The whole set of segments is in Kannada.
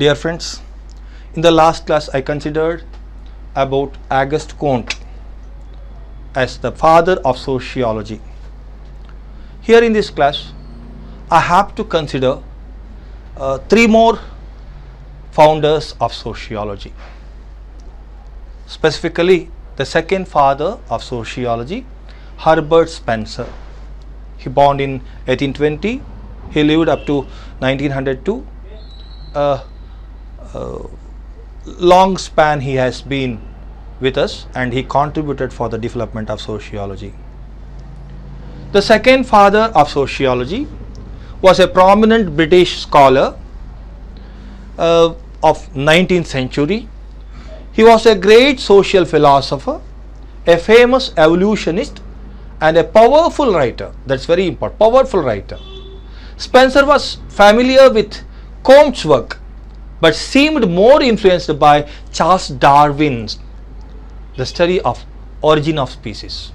Dear friends, in the last class I considered about Auguste Comte as the father of sociology. Here in this class, I have to consider three more founders of sociology. Specifically, the second father of sociology, Herbert Spencer. He born in 1820. He lived up to 1902. Long span he has been with us, and he contributed for the development of sociology. The second father of sociology was a prominent British scholar of 19th century. He was a great social philosopher, a famous evolutionist, and a powerful writer. That's very important, powerful writer. Spencer was familiar with Comte's work, but seemed more influenced by Charles Darwin's the study of origin of species.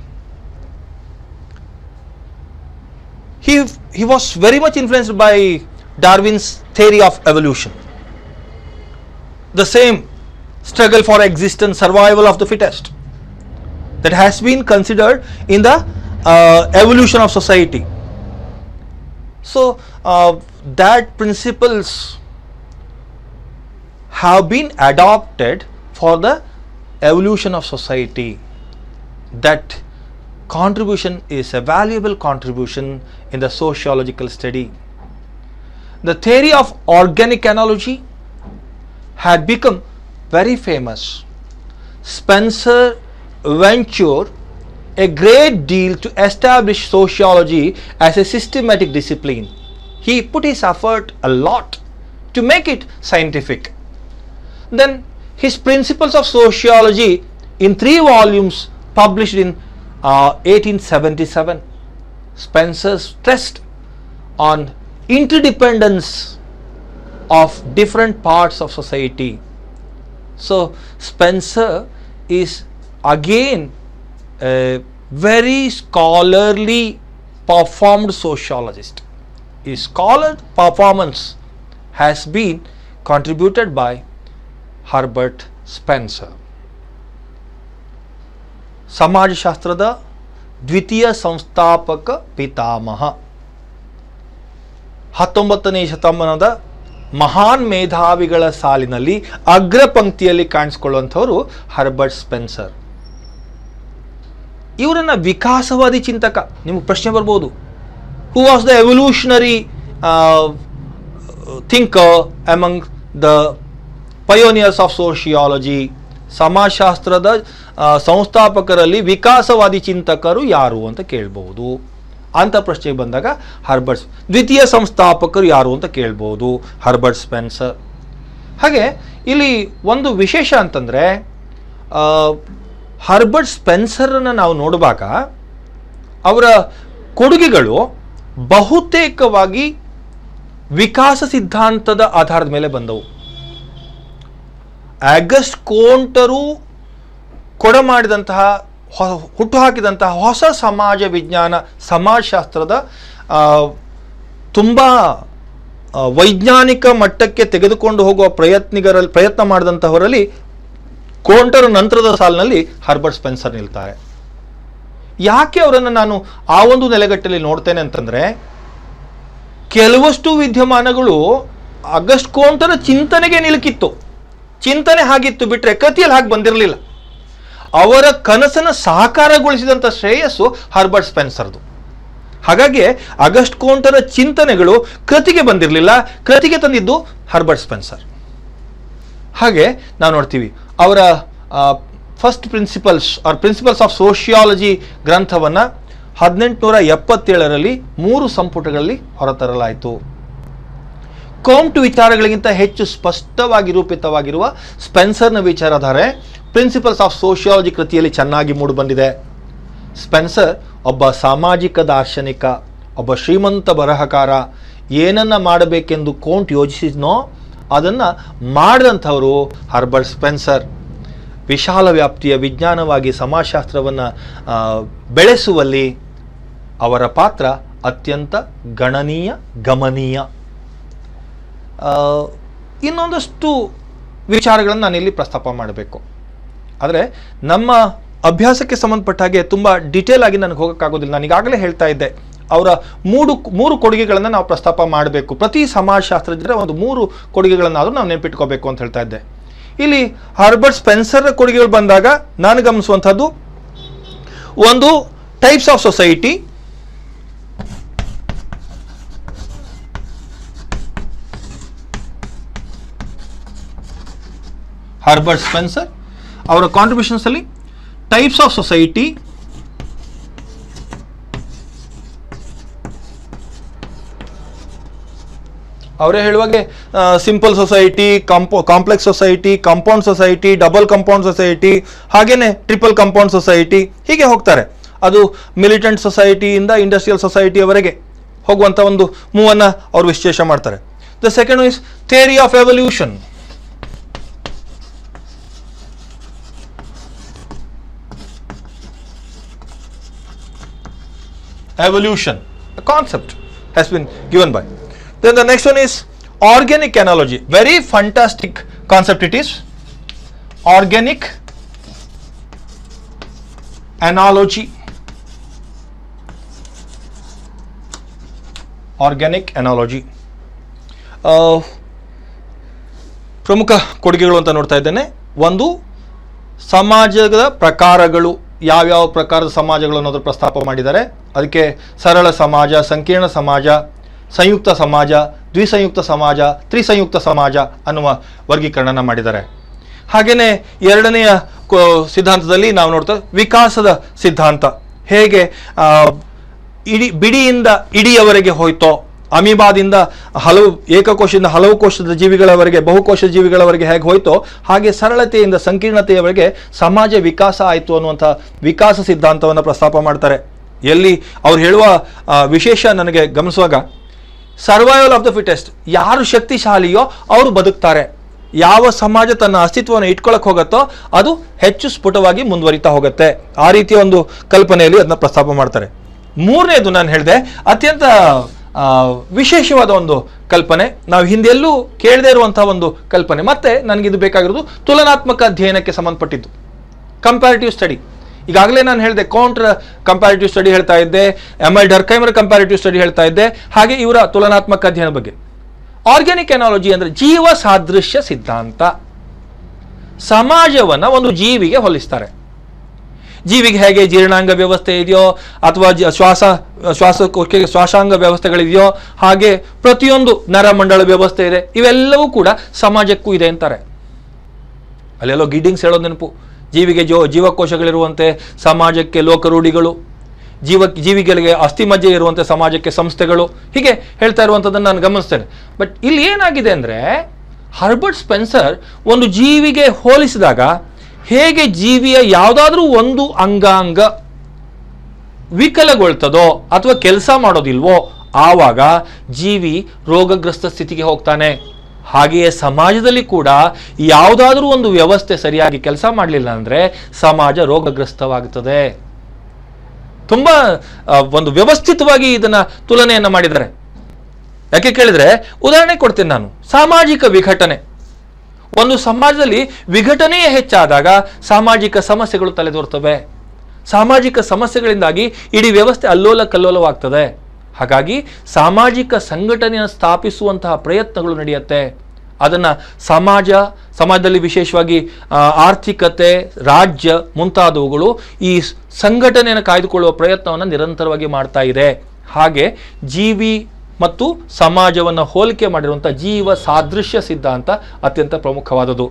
He was very much influenced by Darwin's theory of evolution. The same struggle for existence, survival of the fittest, that has been considered in the evolution of society. So that principles have been adopted for the evolution of society. That contribution is a valuable contribution in the sociological study. The theory of organic analogy had become very famous. Spencer ventured a great deal to establish sociology as a systematic discipline. He put his effort a lot to make it scientific. Then his Principles of Sociology in 3 volumes published in 1877. Spencer stressed on interdependence of different parts of society. So Spencer is again a very scholarly performed sociologist. His scholar performance has been contributed by Herbert Spencer. ಸಮಾಜಶಾಸ್ತ್ರದ ದ್ವಿತೀಯ ಸಂಸ್ಥಾಪಕ ಪಿತಾಮಹ. 19ನೇ ಶತಮಾನದ ಮಹಾನ್ ಮೇಧಾವಿಗಳ ಸಾಲಿನಲ್ಲಿ ಅಗ್ರ ಪಂಕ್ತಿಯಲ್ಲಿ ಕಾಣಿಸಿಕೊಳ್ಳುವಂಥವರು ಹರ್ಬರ್ಟ್ ಸ್ಪೆನ್ಸರ್. ಇವರನ್ನ ವಿಕಾಸವಾದಿ ಚಿಂತಕ. ನಿಮಗೆ ಪ್ರಶ್ನೆ ಬರ್ಬೋದು, who was the evolutionary thinker among the pioneers of sociology? ಸಮಾಜಶಾಸ್ತ್ರದ ಸಂಸ್ಥಾಪಕರಲ್ಲಿ ವಿಕಾಸವಾದಿ ಚಿಂತಕರು ಯಾರು ಅಂತ ಕೇಳಬಹುದು. ಅಂತ ಪ್ರಶ್ನೆಗೆ ಬಂದಾಗ ಹರ್ಬರ್ಟ್. ದ್ವಿತೀಯ ಸಂಸ್ಥಾಪಕರು ಯಾರು ಅಂತ ಕೇಳ್ಬೋದು, ಹರ್ಬರ್ಟ್ ಸ್ಪೆನ್ಸರ್. ಹಾಗೆ ಇಲ್ಲಿ ಒಂದು ವಿಶೇಷ ಅಂತಂದರೆ, ಹರ್ಬರ್ಟ್ ಸ್ಪೆನ್ಸರನ್ನು ನಾವು ನೋಡುವಾಗ ಅವರ ಕೊಡುಗೆಗಳು ಬಹುತೇಕವಾಗಿ ವಿಕಾಸ ಸಿದ್ಧಾಂತದ ಆಧಾರದ ಮೇಲೆ ಬಂದವು. ಆಗಸ್ಟ್ ಕೋಂಟರು ಕೊಡಮಾಡಿದಂತಹ ಹುಟ್ಟುಹಾಕಿದಂತಹ ಹೊಸ ಸಮಾಜ ವಿಜ್ಞಾನ, ಸಮಾಜಶಾಸ್ತ್ರದ ತುಂಬ ವೈಜ್ಞಾನಿಕ ಮಟ್ಟಕ್ಕೆ ತೆಗೆದುಕೊಂಡು ಹೋಗುವ ಪ್ರಯತ್ನ ಮಾಡಿದಂಥವರಲ್ಲಿ ಕೋಂಟರ್ ನಂತರದ ಸಾಲಿನಲ್ಲಿ ಹರ್ಬರ್ಟ್ ಸ್ಪೆನ್ಸರ್ ನಿಲ್ತಾರೆ. ಯಾಕೆ ಅವರನ್ನು ನಾನು ಆ ಒಂದು ನೆಲೆಗಟ್ಟಲ್ಲಿ ನೋಡ್ತೇನೆ ಅಂತಂದರೆ, ಕೆಲವಷ್ಟು ವಿದ್ಯಮಾನಗಳು ಆಗಸ್ಟ್ ಕೋಂಟರ ಚಿಂತನೆಗೆ ನಿಲುಕಿತ್ತು. ಚಿಂತನೆ ಹಾಗಿತ್ತು ಬಿಟ್ಟರೆ ಕೃತಿಯಲ್ಲಿ ಹಾಗೆ ಬಂದಿರಲಿಲ್ಲ. ಅವರ ಕನಸನ್ನು ಸಾಕಾರಗೊಳಿಸಿದಂಥ ಶ್ರೇಯಸ್ಸು ಹರ್ಬರ್ಟ್ ಸ್ಪೆನ್ಸರ್ದು. ಹಾಗಾಗಿ ಆಗಸ್ಟ್ ಕೋಂಟರ ಚಿಂತನೆಗಳು ಕೃತಿಗೆ ಬಂದಿರಲಿಲ್ಲ, ಕೃತಿಗೆ ತಂದಿದ್ದು ಹರ್ಬರ್ಟ್ ಸ್ಪೆನ್ಸರ್. ಹಾಗೆ ನಾವು ನೋಡ್ತೀವಿ ಅವರ first principles or principles of sociology ಗ್ರಂಥವನ್ನು 1877ರಲ್ಲಿ 3 ಸಂಪುಟಗಳಲ್ಲಿ ಹೊರತರಲಾಯಿತು. ಕೋಂಟ್ ವಿಚಾರಗಳಿಗಿಂತ ಹೆಚ್ಚು ಸ್ಪಷ್ಟವಾಗಿ ರೂಪಿತವಾಗಿರುವ ಸ್ಪೆನ್ಸರ್ನ ವಿಚಾರಧಾರೆ ಪ್ರಿನ್ಸಿಪಲ್ಸ್ ಆಫ್ ಸೋಷಿಯಾಲಜಿ ಕೃತಿಯಲ್ಲಿ ಚೆನ್ನಾಗಿ ಮೂಡಿಬಂದಿದೆ. ಸ್ಪೆನ್ಸರ್ ಒಬ್ಬ ಸಾಮಾಜಿಕ ದಾರ್ಶನಿಕ, ಒಬ್ಬ ಶ್ರೀಮಂತ ಬರಹಕಾರ. ಏನನ್ನು ಮಾಡಬೇಕೆಂದು ಕೋಂಟ್ ಯೋಜಿಸಿದ್ನೋ ಅದನ್ನು ಮಾಡಿದಂಥವರು ಹರ್ಬರ್ಟ್ ಸ್ಪೆನ್ಸರ್. ವಿಶಾಲ ವ್ಯಾಪ್ತಿಯ ವಿಜ್ಞಾನವಾಗಿ ಸಮಾಜಶಾಸ್ತ್ರವನ್ನು ಬೆಳೆಸುವಲ್ಲಿ ಅವರ ಪಾತ್ರ ಅತ್ಯಂತ ಗಮನೀಯ. ಇನ್ನೊಂದಷ್ಟು ವಿಚಾರಗಳನ್ನು ನಾನಿಲ್ಲಿ ಪ್ರಸ್ತಾಪ ಮಾಡಬೇಕು. ಆದರೆ ನಮ್ಮ ಅಭ್ಯಾಸಕ್ಕೆ ಸಂಬಂಧಪಟ್ಟ ಹಾಗೆ ತುಂಬ ಡಿಟೇಲ್ ಆಗಿ ನನಗೆ ಹೋಗೋಕ್ಕಾಗೋದಿಲ್ಲ. ನಾನು ಈಗಾಗಲೇ ಹೇಳ್ತಾ ಇದ್ದೆ, ಅವರ ಮೂರು ಕೊಡುಗೆಗಳನ್ನು ನಾವು ಪ್ರಸ್ತಾಪ ಮಾಡಬೇಕು. ಪ್ರತಿ ಸಮಾಜಶಾಸ್ತ್ರಜ್ಞರ ಒಂದು 3 ಕೊಡುಗೆಗಳನ್ನಾದರೂ ನಾವು ನೆನಪಿಟ್ಕೋಬೇಕು ಅಂತ ಹೇಳ್ತಾ ಇದ್ದೆ. ಇಲ್ಲಿ ಹರ್ಬರ್ಟ್ ಸ್ಪೆನ್ಸರ್ ಕೊಡುಗೆಗಳು ಬಂದಾಗ ನಾನು ಗಮನಿಸುವಂಥದ್ದು ಒಂದು types of society, Herbert Spencer ಅವರ ಕಾಂಟ್ರಿಬ್ಯೂಷನ್ಸ್ ಅಲ್ಲಿ ಟೈಪ್ಸ್ ಆಫ್ ಸೊಸೈಟಿ, ಅವರೇ ಹೇಳುವಾಗೆ simple society, complex society, compound society, double compound society, ಹಾಗೇನೆ ಟ್ರಿಪಲ್ ಕಾಂಪೌಂಡ್ ಸೊಸೈಟಿ, ಹೀಗೆ ಹೋಗ್ತಾರೆ. ಅದು ಮಿಲಿಟೆಂಟ್ ಸೊಸೈಟಿಯಿಂದ ಇಂಡಸ್ಟ್ರಿಯಲ್ ಸೊಸೈಟಿಯವರೆಗೆ ಹೋಗುವಂಥ ಒಂದು ಮೂವನ್ನ ಅವರು ವಿಶ್ಲೇಷ ಮಾಡ್ತಾರೆ. The second is theory of evolution. Evolution, a concept has been given by. Then the next one is organic analogy. Very fantastic concept it is. Organic analogy. Organic analogy. ಪ್ರಮುಖ ಕೊಡುಗೆಗಳು ಅಂತ ನೋಡ್ತಾ ಇದ್ದೇನೆ. ಒಂದು, ಸಮಾಜದ ಪ್ರಕಾರಗಳು, ಯಾವ್ಯಾವ ಪ್ರಕಾರದ ಸಮಾಜಗಳು ಅನ್ನೋದ್ರ ಪ್ರಸ್ತಾಪ ಮಾಡಿದ್ದಾರೆ. ಅದಕ್ಕೆ ಸರಳ ಸಮಾಜ, ಸಂಕೀರ್ಣ ಸಮಾಜ, ಸಂಯುಕ್ತ ಸಮಾಜ, ದ್ವಿಸಂಯುಕ್ತ ಸಮಾಜ, ತ್ರಿಸಂಯುಕ್ತ ಸಮಾಜ ಅನ್ನುವ ವರ್ಗೀಕರಣ ಮಾಡಿದ್ದಾರೆ. ಹಾಗೆಯೇ ಎರಡನೆಯ ಸಿದ್ಧಾಂತದಲ್ಲಿ ನಾವು ನೋಡ್ತಾ ವಿಕಾಸದ ಸಿದ್ಧಾಂತ, ಹೇಗೆ ಬಿಡಿಯಿಂದ ಇಡಿಯವರೆಗೆ ಹೋಯ್ತೋ, ಅಮೀಬಾದಿಂದ ಹಲವು ಏಕಕೋಶದಿಂದ ಹಲವು ಕೋಶದ ಜೀವಿಗಳವರೆಗೆ, ಬಹುಕೋಶ ಜೀವಿಗಳವರೆಗೆ ಹೇಗೆ ಹೋಯ್ತೋ, ಹಾಗೆ ಸರಳತೆಯಿಂದ ಸಂಕೀರ್ಣತೆಯವರೆಗೆ ಸಮಾಜ ವಿಕಾಸ ಆಯಿತು ಅನ್ನುವಂಥ ವಿಕಾಸ ಸಿದ್ಧಾಂತವನ್ನು ಪ್ರಸ್ತಾಪ ಮಾಡ್ತಾರೆ. ಎಲ್ಲಿ ಅವ್ರು ಹೇಳುವ ವಿಶೇಷ ನನಗೆ ಗಮನಿಸುವಾಗ, ಸರ್ವೈವಲ್ ಆಫ್ ದ ಫಿಟೆಸ್ಟ್, ಯಾರು ಶಕ್ತಿಶಾಲಿಯೋ ಅವರು ಬದುಕ್ತಾರೆ, ಯಾವ ಸಮಾಜ ತನ್ನ ಅಸ್ತಿತ್ವವನ್ನು ಇಟ್ಕೊಳ್ಳೋಕೆ ಹೋಗುತ್ತೋ ಅದು ಹೆಚ್ಚು ಸ್ಫುಟವಾಗಿ ಮುಂದುವರಿತಾ ಹೋಗುತ್ತೆ. ಆ ರೀತಿಯ ಒಂದು ಕಲ್ಪನೆಯಲ್ಲಿ ಅದನ್ನ ಪ್ರಸ್ತಾಪ ಮಾಡ್ತಾರೆ. ಮೂರನೇದು ನಾನು ಹೇಳಿದೆ, ಅತ್ಯಂತ ವಿಶೇಷವಾದ ಒಂದು ಕಲ್ಪನೆ, ನಾವು ಹಿಂದೆಲ್ಲೂ ಕೇಳದೇ ಇರುವಂತಹ ಒಂದು ಕಲ್ಪನೆ. ಮತ್ತೆ ನನಗಿದು ಬೇಕಾಗಿರೋದು ತುಲನಾತ್ಮಕ ಅಧ್ಯಯನಕ್ಕೆ ಸಂಬಂಧಪಟ್ಟಿದ್ದು, ಕಂಪ್ಯಾರಿಟಿವ್ ಸ್ಟಡಿ. ಈಗಾಗಲೇ ನಾನು ಹೇಳಿದೆ, ಕೌಂಟರ್ ಕಂಪ್ಯಾರಿಟಿವ್ ಸ್ಟಡಿ ಹೇಳ್ತಾ ಇದ್ದೆ, ಎಮ್.ಐ. ಡರ್ಕೈಮರ್ ಕಂಪ್ಯಾರಿಟಿವ್ ಸ್ಟಡಿ ಹೇಳ್ತಾ ಇದ್ದೆ, ಹಾಗೆ ಇವರ ತುಲನಾತ್ಮಕ ಅಧ್ಯಯನ ಬಗ್ಗೆ. ಆರ್ಗ್ಯಾನಿಕ್ ಅನಾಲಜಿ ಅಂದರೆ ಜೀವ ಸಾದೃಶ್ಯ ಸಿದ್ಧಾಂತ. ಸಮಾಜವನ್ನು ಒಂದು ಜೀವಿಗೆ ಹೋಲಿಸ್ತಾರೆ. ಜೀವಿಗೆ ಹೇಗೆ ಜೀರ್ಣಾಂಗ ವ್ಯವಸ್ಥೆ ಇದೆಯೋ ಅಥವಾ ಶ್ವಾಸಾಂಗ ವ್ಯವಸ್ಥೆಗಳಿದೆಯೋ, ಹಾಗೆ ಪ್ರತಿಯೊಂದು ನರಮಂಡಲ ವ್ಯವಸ್ಥೆ ಇದೆ, ಇವೆಲ್ಲವೂ ಕೂಡ ಸಮಾಜಕ್ಕೂ ಇದೆ ಅಂತಾರೆ. ಅಲ್ಲೆಲ್ಲೋ ಗಿಡ್ಡಿಂಗ್ಸ್ ಹೇಳೋದು ನೆನಪು, ಜೀವಿಗೆ ಜೀವಕೋಶಗಳಿರುವಂತೆ ಸಮಾಜಕ್ಕೆ ಲೋಕರೂಢಿಗಳು, ಜೀವಿಗಳಿಗೆ ಅಸ್ಥಿಮಜ್ಜೆ ಇರುವಂತೆ ಸಮಾಜಕ್ಕೆ ಸಂಸ್ಥೆಗಳು, ಹೀಗೆ ಹೇಳ್ತಾ ಇರುವಂಥದ್ದನ್ನು ನಾನು ಗಮನಿಸ್ತೇನೆ. ಬಟ್ ಇಲ್ಲಿ ಏನಾಗಿದೆ ಅಂದರೆ, ಹರ್ಬರ್ಟ್ ಸ್ಪೆನ್ಸರ್ ಒಂದು ಜೀವಿಗೆ ಹೋಲಿಸಿದಾಗ ಹೇಗೆ ಜೀವಿಯ ಯಾವುದಾದ್ರೂ ಒಂದು ಅಂಗಾಂಗ ವಿಕಲಗೊಳ್ತದೋ ಅಥವಾ ಕೆಲಸ ಮಾಡೋದಿಲ್ವೋ ಆವಾಗ ಜೀವಿ ರೋಗಗ್ರಸ್ತ ಸ್ಥಿತಿಗೆ ಹೋಗ್ತಾನೆ. ಹಾಗೆಯೇ ಸಮಾಜದಲ್ಲಿ ಕೂಡ ಯಾವುದಾದ್ರೂ ಒಂದು ವ್ಯವಸ್ಥೆ ಸರಿಯಾಗಿ ಕೆಲಸ ಮಾಡಲಿಲ್ಲ ಅಂದರೆ ಸಮಾಜ ರೋಗಗ್ರಸ್ತವಾಗುತ್ತದೆ. ತುಂಬಾ ಒಂದು ವ್ಯವಸ್ಥಿತವಾಗಿ ಇದನ್ನ ತುಲನೆಯನ್ನ ಮಾಡಿದ್ದಾರೆ. ಯಾಕೆ ಕೇಳಿದ್ರೆ, ಉದಾಹರಣೆ ಕೊಡ್ತೇನೆ ನಾನು. ಸಾಮಾಜಿಕ ವಿಘಟನೆ, ಒಂದು ಸಮಾಜದಲ್ಲಿ ವಿಘಟನೆಯೇ ಹೆಚ್ಚಾದಾಗ ಸಾಮಾಜಿಕ ಸಮಸ್ಯೆಗಳು ತಲೆದೋರ್ತವೆ. ಸಾಮಾಜಿಕ ಸಮಸ್ಯೆಗಳಿಂದಾಗಿ ಇಡೀ ವ್ಯವಸ್ಥೆ ಅಲ್ಲೋಲ ಕಲ್ಲೋಲವಾಗ್ತದೆ. ಹಾಗಾಗಿ ಸಾಮಾಜಿಕ ಸಂಘಟನೆಯನ್ನು ಸ್ಥಾಪಿಸುವಂತಹ ಪ್ರಯತ್ನಗಳು ನಡೆಯುತ್ತೆ. ಅದನ್ನು ಸಮಾಜದಲ್ಲಿ ವಿಶೇಷವಾಗಿ ಆರ್ಥಿಕತೆ, ರಾಜ್ಯ ಮುಂತಾದವುಗಳು ಈ ಸಂಘಟನೆಯನ್ನು ಕಾಯ್ದುಕೊಳ್ಳುವ ಪ್ರಯತ್ನವನ್ನು ನಿರಂತರವಾಗಿ ಮಾಡ್ತಾ ಇದೆ. ಹಾಗೆ ಜೀವಿ ಮತ್ತು ಸಮಾಜವನ್ನು ಹೋಲಿಕೆ ಮಾಡಿರುವಂಥ ಜೀವ ಸಾದೃಶ್ಯ ಸಿದ್ಧಾಂತ ಅತ್ಯಂತ ಪ್ರಮುಖವಾದದ್ದು.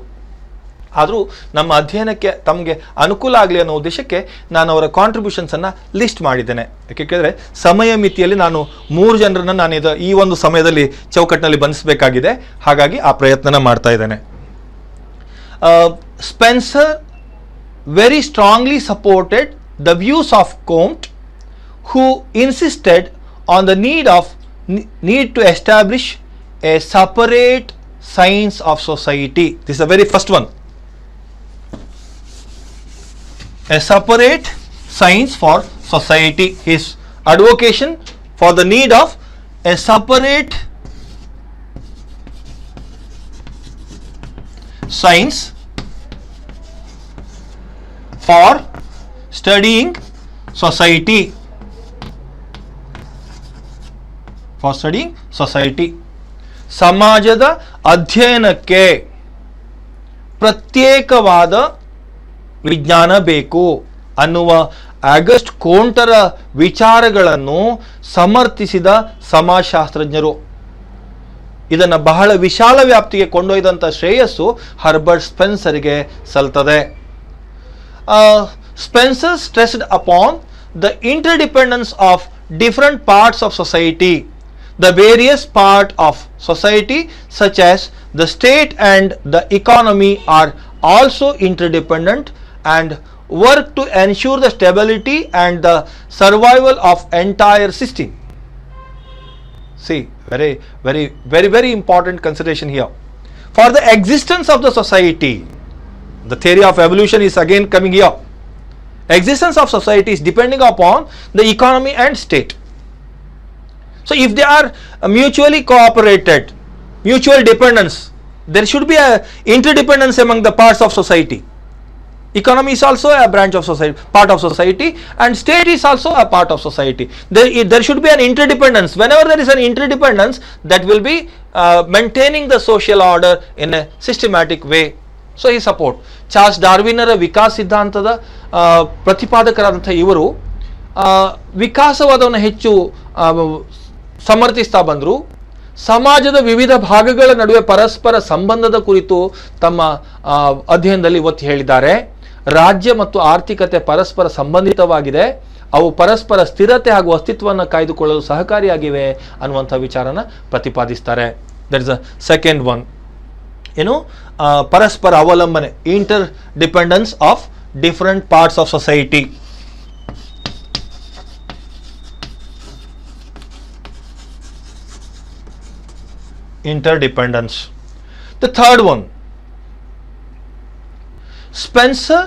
ಆದರೂ ನಮ್ಮ ಅಧ್ಯಯನಕ್ಕೆ ತಮಗೆ ಅನುಕೂಲ ಆಗಲಿ ಅನ್ನೋ ಉದ್ದೇಶಕ್ಕೆ ನಾನು ಅವರ ಕಾಂಟ್ರಿಬ್ಯೂಷನ್ಸನ್ನು ಲಿಸ್ಟ್ ಮಾಡಿದ್ದೇನೆ. ಯಾಕೆ ಕೇಳಿದ್ರೆ, ಸಮಯ ಮಿತಿಯಲ್ಲಿ ನಾನು 3 ಜನರನ್ನು ನಾನು ಈ ಒಂದು ಸಮಯದಲ್ಲಿ ಚೌಕಟ್ಟಿನಲ್ಲಿ ಬಂಧಿಸಬೇಕಾಗಿದೆ. ಹಾಗಾಗಿ ಆ ಪ್ರಯತ್ನನ ಮಾಡ್ತಾ ಇದ್ದೇನೆ. Spencer very strongly supported the views of Comte, who insisted on the need to establish a separate science of society. This is the very first one. A separate science for society. His advocation for the need of a separate science for studying society. For studying society. ಸಮಾಜದ ಅಧ್ಯಯನಕ್ಕೆ ಪ್ರತ್ಯೇಕವಾದ ವಿಜ್ಞಾನ ಬೇಕು ಅನ್ನುವ ಆಗಸ್ಟ್ ಕೋಂಟರ ವಿಚಾರಗಳನ್ನು ಸಮರ್ಥಿಸಿದ ಸಮಾಜಶಾಸ್ತ್ರಜ್ಞರು. ಇದನ್ನು ಬಹಳ ವಿಶಾಲ ವ್ಯಾಪ್ತಿಗೆ ಕೊಂಡೊಯ್ದಂಥ ಶ್ರೇಯಸ್ಸು ಹರ್ಬರ್ಟ್ ಸ್ಪೆನ್ಸರ್ಗೆ ಸಲ್ತದೆ. Spencer stressed upon the interdependence of different parts of society. The various part of society such as the state and the economy are also interdependent and work to ensure the stability and the survival of entire system. See, very important consideration here. For the existence of the society, the theory of evolution is again coming here. Existence of society is depending upon the economy and state. So if they are mutually cooperated, mutual dependence, there should be a interdependence among the parts of society. Economy is also a branch of society, part of society, and state is also a part of society. There should be an interdependence. Whenever there is an interdependence, that will be maintaining the social order in a systematic way. So he support. Charles ಡಾರ್ವಿನ್ನರ ವಿಕಾಸ ಸಿದ್ಧಾಂತದ ಪ್ರತಿಪಾದಕರಾದಂಥ ಇವರು ವಿಕಾಸವಾದವನ್ನು ಹೆಚ್ಚು ಸಮರ್ಥಿಸ್ತಾ ಬಂದರು. ಸಮಾಜದ ವಿವಿಧ ಭಾಗಗಳ ನಡುವೆ ಪರಸ್ಪರ ಸಂಬಂಧದ ಕುರಿತು ತಮ್ಮ ಅಧ್ಯಯನದಲ್ಲಿ ಒತ್ತಿ ಹೇಳಿದ್ದಾರೆ. ರಾಜ್ಯ ಮತ್ತು ಆರ್ಥಿಕತೆ ಪರಸ್ಪರ ಸಂಬಂಧಿತವಾಗಿದೆ, ಅವು ಪರಸ್ಪರ ಸ್ಥಿರತೆ ಹಾಗೂ ಅಸ್ತಿತ್ವವನ್ನು ಕಾಯ್ದುಕೊಳ್ಳಲು ಸಹಕಾರಿಯಾಗಿವೆ ಅನ್ನುವಂಥ ವಿಚಾರನ ಪ್ರತಿಪಾದಿಸ್ತಾರೆ. That is a second one. ಏನು ಪರಸ್ಪರ ಅವಲಂಬನೆ, interdependence of different parts of society. Interdependence. The third one, Spencer,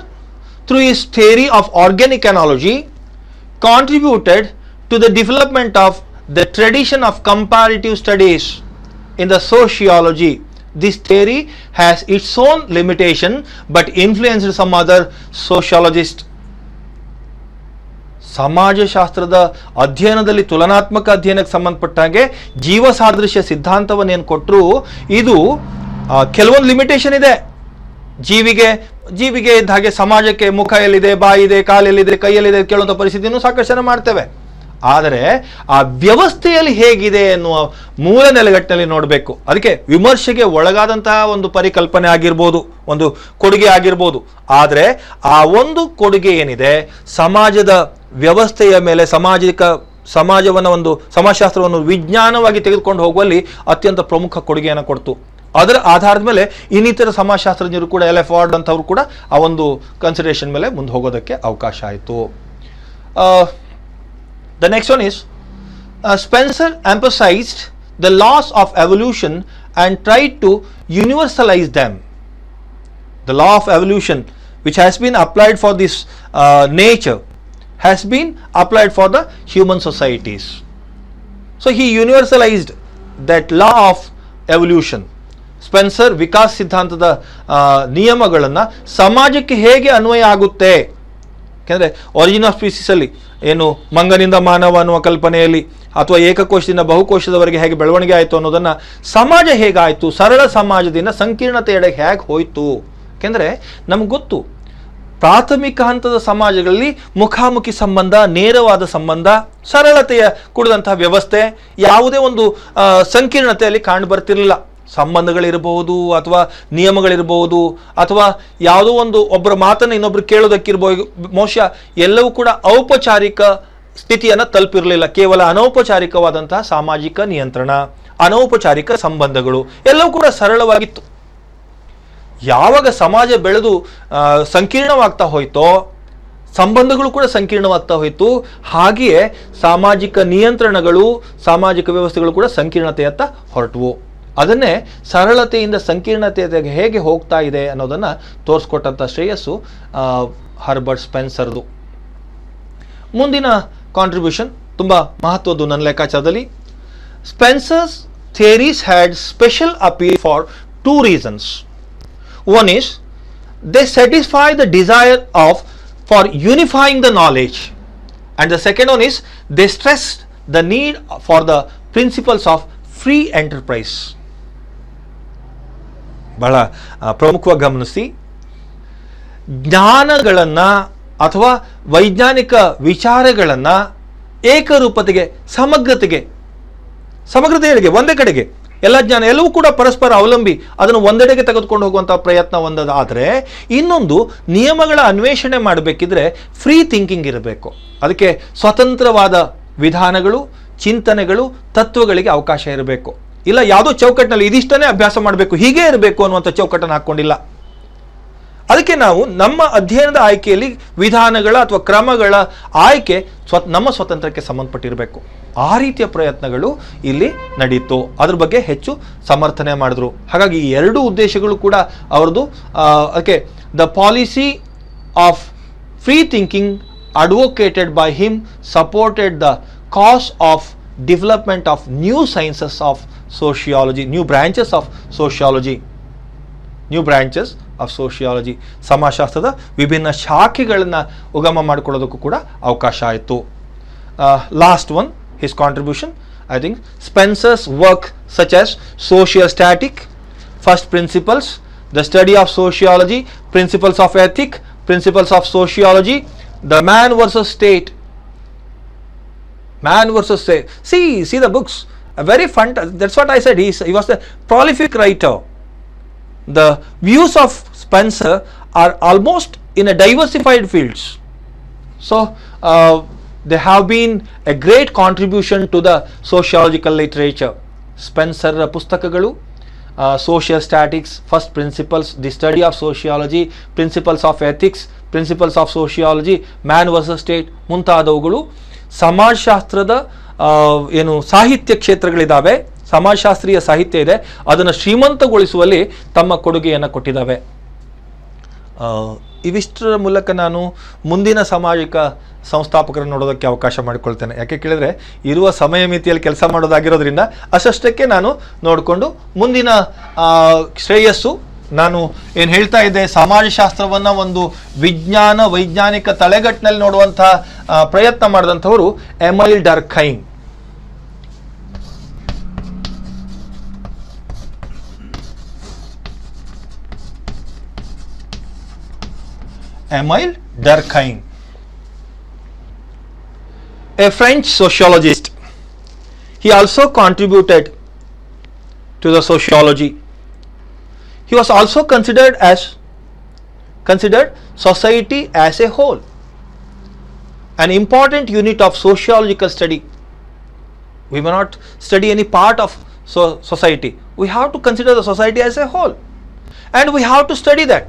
through his theory of organic analogy, contributed to the development of the tradition of comparative studies in the sociology. This theory has its own limitation but influenced some other sociologists. ಸಮಾಜಶಾಸ್ತ್ರದ ಅಧ್ಯಯನದಲ್ಲಿ ತುಲನಾತ್ಮಕ ಅಧ್ಯಯನಕ್ಕೆ ಸಂಬಂಧಪಟ್ಟಾಗೆ ಜೀವ ಸಾದೃಶ್ಯ ಸಿದ್ಧಾಂತವನ್ನು ಏನು ಕೊಟ್ಟರು, ಇದು ಕೆಲವೊಂದು ಲಿಮಿಟೇಷನ್ ಇದೆ. ಜೀವಿಗೆ ಇದ್ದ ಹಾಗೆ ಸಮಾಜಕ್ಕೆ ಮುಖ ಎಲ್ಲಿದೆ, ಬಾಯಿ ಇದೆ, ಕಾಲೆಲ್ಲಿದೆ, ಕೈಯಲ್ಲಿದೆ ಕೇಳುವಂಥ ಪರಿಸ್ಥಿತಿಯನ್ನು ಸಾಕಷ್ಟು ಜನ ಮಾಡ್ತೇವೆ. ಆದರೆ ಆ ವ್ಯವಸ್ಥೆಯಲ್ಲಿ ಹೇಗಿದೆ ಎನ್ನುವ ಮೂಲ ನೆಲೆಗಟ್ಟಿನಲ್ಲಿ ನೋಡಬೇಕು. ಅದಕ್ಕೆ ವಿಮರ್ಶೆಗೆ ಒಳಗಾದಂತಹ ಒಂದು ಪರಿಕಲ್ಪನೆ ಆಗಿರ್ಬೋದು, ಒಂದು ಕೊಡುಗೆ ಆಗಿರ್ಬೋದು. ಆದರೆ ಆ ಒಂದು ಕೊಡುಗೆ ಏನಿದೆ, ಸಮಾಜದ ವ್ಯವಸ್ಥೆಯ ಮೇಲೆ ಸಮಾಜವನ್ನು ಒಂದು ಸಮಾಜಶಾಸ್ತ್ರವನ್ನು ವಿಜ್ಞಾನವಾಗಿ ತೆಗೆದುಕೊಂಡು ಹೋಗುವಲ್ಲಿ ಅತ್ಯಂತ ಪ್ರಮುಖ ಕೊಡುಗೆಯನ್ನು ಕೊಡ್ತು. ಅದರ ಆಧಾರದ ಮೇಲೆ ಇನ್ನಿತರ ಸಮಾಜಶಾಸ್ತ್ರಜ್ಞರು ಕೂಡ ಎಲ್ ಎಫ್ ವಾರ್ಡ್ ಅಂತವರು ಕೂಡ ಆ ಒಂದು ಕನ್ಸಿಡರೇಷನ್ ಮೇಲೆ ಮುಂದೆ ಹೋಗೋದಕ್ಕೆ ಅವಕಾಶ ಆಯಿತು. The next one is Spencer emphasized the laws of evolution and tried to universalize them. The law of evolution, which has been applied for this nature, has been applied for the human societies. So he universalized that law of evolution. Spencer ವಿಕಾಸ ಸಿದ್ಧಾಂತದ ನಿಯಮಗಳನ್ನು ಸಮಾಜಕ್ಕೆ ಹೇಗೆ ಅನ್ವಯ ಆಗುತ್ತೆ, ಯಾಕೆಂದರೆ ಒರಿಜಿನ್ ಆಫ್ ಸ್ಪೀಸಿಸಲ್ಲಿ ಏನು ಮಂಗನಿಂದ ಮಾನವ ಅನ್ನುವ ಕಲ್ಪನೆಯಲ್ಲಿ ಅಥವಾ ಏಕಕೋಶದಿಂದ ಬಹುಕೋಶದವರೆಗೆ ಹೇಗೆ ಬೆಳವಣಿಗೆ ಆಯಿತು ಅನ್ನೋದನ್ನು ಸಮಾಜ ಹೇಗಾಯಿತು, ಸರಳ ಸಮಾಜದಿಂದ ಸಂಕೀರ್ಣತೆಯೆಡೆ ಹೇಗೆ ಹೋಯಿತು. ಯಾಕೆಂದರೆ ನಮ್ಗೆ ಗೊತ್ತು, ಪ್ರಾಥಮಿಕ ಹಂತದ ಸಮಾಜಗಳಲ್ಲಿ ಮುಖಾಮುಖಿ ಸಂಬಂಧ, ನೇರವಾದ ಸಂಬಂಧ, ಸರಳತೆಯ ಕೂಡಿದಂತಹ ವ್ಯವಸ್ಥೆ, ಯಾವುದೇ ಒಂದು ಸಂಕೀರ್ಣತೆಯಲ್ಲಿ ಕಾಣು ಬರ್ತಿರಲಿಲ್ಲ. ಸಂಬಂಧಗಳಿರಬಹುದು ಅಥವಾ ನಿಯಮಗಳಿರಬಹುದು ಅಥವಾ ಯಾವುದೋ ಒಂದು ಒಬ್ಬರ ಮಾತನ್ನು ಇನ್ನೊಬ್ರು ಕೇಳೋದಕ್ಕಿರ್ಬೋದು, ಬಹುಶಃ ಎಲ್ಲವೂ ಕೂಡ ಔಪಚಾರಿಕ ಸ್ಥಿತಿಯನ್ನು ತಲುಪಿರಲಿಲ್ಲ. ಕೇವಲ ಅನೌಪಚಾರಿಕವಾದಂತಹ ಸಾಮಾಜಿಕ ನಿಯಂತ್ರಣ, ಅನೌಪಚಾರಿಕ ಸಂಬಂಧಗಳು ಎಲ್ಲವೂ ಕೂಡ ಸರಳವಾಗಿತ್ತು. ಯಾವಾಗ ಸಮಾಜ ಬೆಳೆದು ಸಂಕೀರ್ಣವಾಗ್ತಾ ಹೋಯ್ತೋ, ಸಂಬಂಧಗಳು ಕೂಡ ಸಂಕೀರ್ಣವಾಗ್ತಾ ಹೋಯಿತು. ಹಾಗೆಯೇ ಸಾಮಾಜಿಕ ನಿಯಂತ್ರಣಗಳು, ಸಾಮಾಜಿಕ ವ್ಯವಸ್ಥೆಗಳು ಕೂಡ ಸಂಕೀರ್ಣತೆಯತ್ತ ಹೊರಟವು. ಅದನ್ನೇ ಸರಳತೆಯಿಂದ ಸಂಕೀರ್ಣತೆಗೆ ಹೇಗೆ ಹೋಗ್ತಾ ಇದೆ ಅನ್ನೋದನ್ನು ತೋರಿಸ್ಕೊಟ್ಟಂಥ ಶ್ರೇಯಸ್ಸು ಹರ್ಬರ್ಟ್ ಸ್ಪೆನ್ಸರ್ದು. ಮುಂದಿನ ಕಾಂಟ್ರಿಬ್ಯೂಷನ್ ತುಂಬ ಮಹತ್ವದ್ದು ನನ್ನ ಲೆಕ್ಕಾಚಾರದಲ್ಲಿ. Spencer's theories had special appeal for 2 reasons. One is they satisfy the desire of for unifying the knowledge, and the second one is they stress the need for the principles of free enterprise. ಬಹಳ ಪ್ರಮುಖವಾಗಿ ಗಮನಿಸಿ, ಜ್ಞಾನಗಳನ್ನು ಅಥವಾ ವೈಜ್ಞಾನಿಕ ವಿಚಾರಗಳನ್ನು ಏಕರೂಪತೆಗೆ, ಸಮಗ್ರತೆಗೆ ಒಂದೇ ಕಡೆಗೆ ಎಲ್ಲ ಜ್ಞಾನ ಎಲ್ಲವೂ ಕೂಡ ಪರಸ್ಪರ ಅವಲಂಬಿ ಅದನ್ನು ಒಂದೆಡೆಗೆ ತೆಗೆದುಕೊಂಡು ಹೋಗುವಂಥ ಪ್ರಯತ್ನ ಒಂದಾದರೆ, ಇನ್ನೊಂದು ನಿಯಮಗಳ ಅನ್ವೇಷಣೆ ಮಾಡಬೇಕಿದ್ರೆ ಫ್ರೀ ಥಿಂಕಿಂಗ್ ಇರಬೇಕು. ಅದಕ್ಕೆ ಸ್ವತಂತ್ರವಾದ ವಿಧಾನಗಳು, ಚಿಂತನೆಗಳು, ತತ್ವಗಳಿಗೆ ಅವಕಾಶ ಇರಬೇಕು. ಇಲ್ಲ ಯಾವುದೋ ಚೌಕಟ್ಟಿನಲ್ಲಿ ಇದಿಷ್ಟನ್ನೇ ಅಭ್ಯಾಸ ಮಾಡಬೇಕು, ಹೀಗೆ ಇರಬೇಕು ಅನ್ನುವಂಥ ಚೌಕಟ್ಟನ್ನು ಹಾಕ್ಕೊಂಡಿಲ್ಲ. ಅದಕ್ಕೆ ನಾವು ನಮ್ಮ ಅಧ್ಯಯನದ ಆಯ್ಕೆಯಲ್ಲಿ ವಿಧಾನಗಳ ಅಥವಾ ಕ್ರಮಗಳ ಆಯ್ಕೆ ನಮ್ಮ ಸ್ವತಂತ್ರಕ್ಕೆ ಸಂಬಂಧಪಟ್ಟಿರಬೇಕು. ಆ ರೀತಿಯ ಪ್ರಯತ್ನಗಳು ಇಲ್ಲಿ ನಡೀತು. ಅದ್ರ ಬಗ್ಗೆ ಹೆಚ್ಚು ಸಮರ್ಥನೆ ಮಾಡಿದ್ರು. ಹಾಗಾಗಿ ಈ ಎರಡು ಉದ್ದೇಶಗಳು ಕೂಡ ಅವರದು. ಅದಕ್ಕೆ the policy of free thinking advocated by him supported the cause of development of new sciences of sociology, new branches of sociology, ಸಮಾಜಶಾಸ್ತ್ರದ ವಿಭಿನ್ನ ಶಾಖೆಗಳನ್ನು ಉಗಮ ಮಾಡಿಕೊಳ್ಳೋದಕ್ಕೂ ಕೂಡ ಅವಕಾಶ ಆಯಿತು. Last one, his contribution, I think Spencer's work such as social static, first principles, the study of sociology, principles of ethic, principles of sociology, the man versus state. See the books, a very fun. That's what I said. He was a prolific writer. The views of Spencer are almost in a diversified fields. So they have been a great contribution to the sociological literature. Spencer ಪುಸ್ತಕಗಳು, social statics, first principles, the study of sociology, principles of ethics, principles of sociology, man versus state ಮುಂತಾದವುಗಳು ಸಮಾಜಶಾಸ್ತ್ರದ ಏನು ಸಾಹಿತ್ಯ ಕ್ಷೇತ್ರಗಳಿದ್ದಾವೆ, ಸಮಾಜಶಾಸ್ತ್ರೀಯ ಸಾಹಿತ್ಯ ಇದೆ, ಅದನ್ನು ಶ್ರೀಮಂತಗೊಳಿಸುವಲ್ಲಿ ತಮ್ಮ ಕೊಡುಗೆಯನ್ನು ಕೊಟ್ಟಿದ್ದಾವೆ. ಇವಿಷ್ಟರ ಮೂಲಕ ನಾನು ಮುಂದಿನ ಸಾಮಾಜಿಕ ಸಂಸ್ಥಾಪಕರನ್ನು ನೋಡೋದಕ್ಕೆ ಅವಕಾಶ ಮಾಡಿಕೊಳ್ತೇನೆ. ಯಾಕೆ ಕೇಳಿದರೆ ಇರುವ ಸಮಯ ಮಿತಿಯಲ್ಲಿ ಕೆಲಸ ಮಾಡೋದಾಗಿರೋದ್ರಿಂದ ಅಷ್ಟಕ್ಕೆ ನಾನು ನೋಡಿಕೊಂಡು ಮುಂದಿನ ಶ್ರೇಯಸ್ಸು, ನಾನು ಏನು ಹೇಳ್ತಾ ಇದ್ದೆ, ಸಮಾಜಶಾಸ್ತ್ರವನ್ನು ಒಂದು ವೈಜ್ಞಾನಿಕ ತಲೆಗಟ್ಟಿನಲ್ಲಿ ನೋಡುವಂಥ ಪ್ರಯತ್ನ ಮಾಡಿದಂಥವರು Emile ಡರ್ಖೈಮ್. Emile Durkheim, a French sociologist. He also contributed to the sociology. He was also considered society as a whole, an important unit of sociological study. We may not study any part of society. We have to consider the society as a whole, and we have to study that,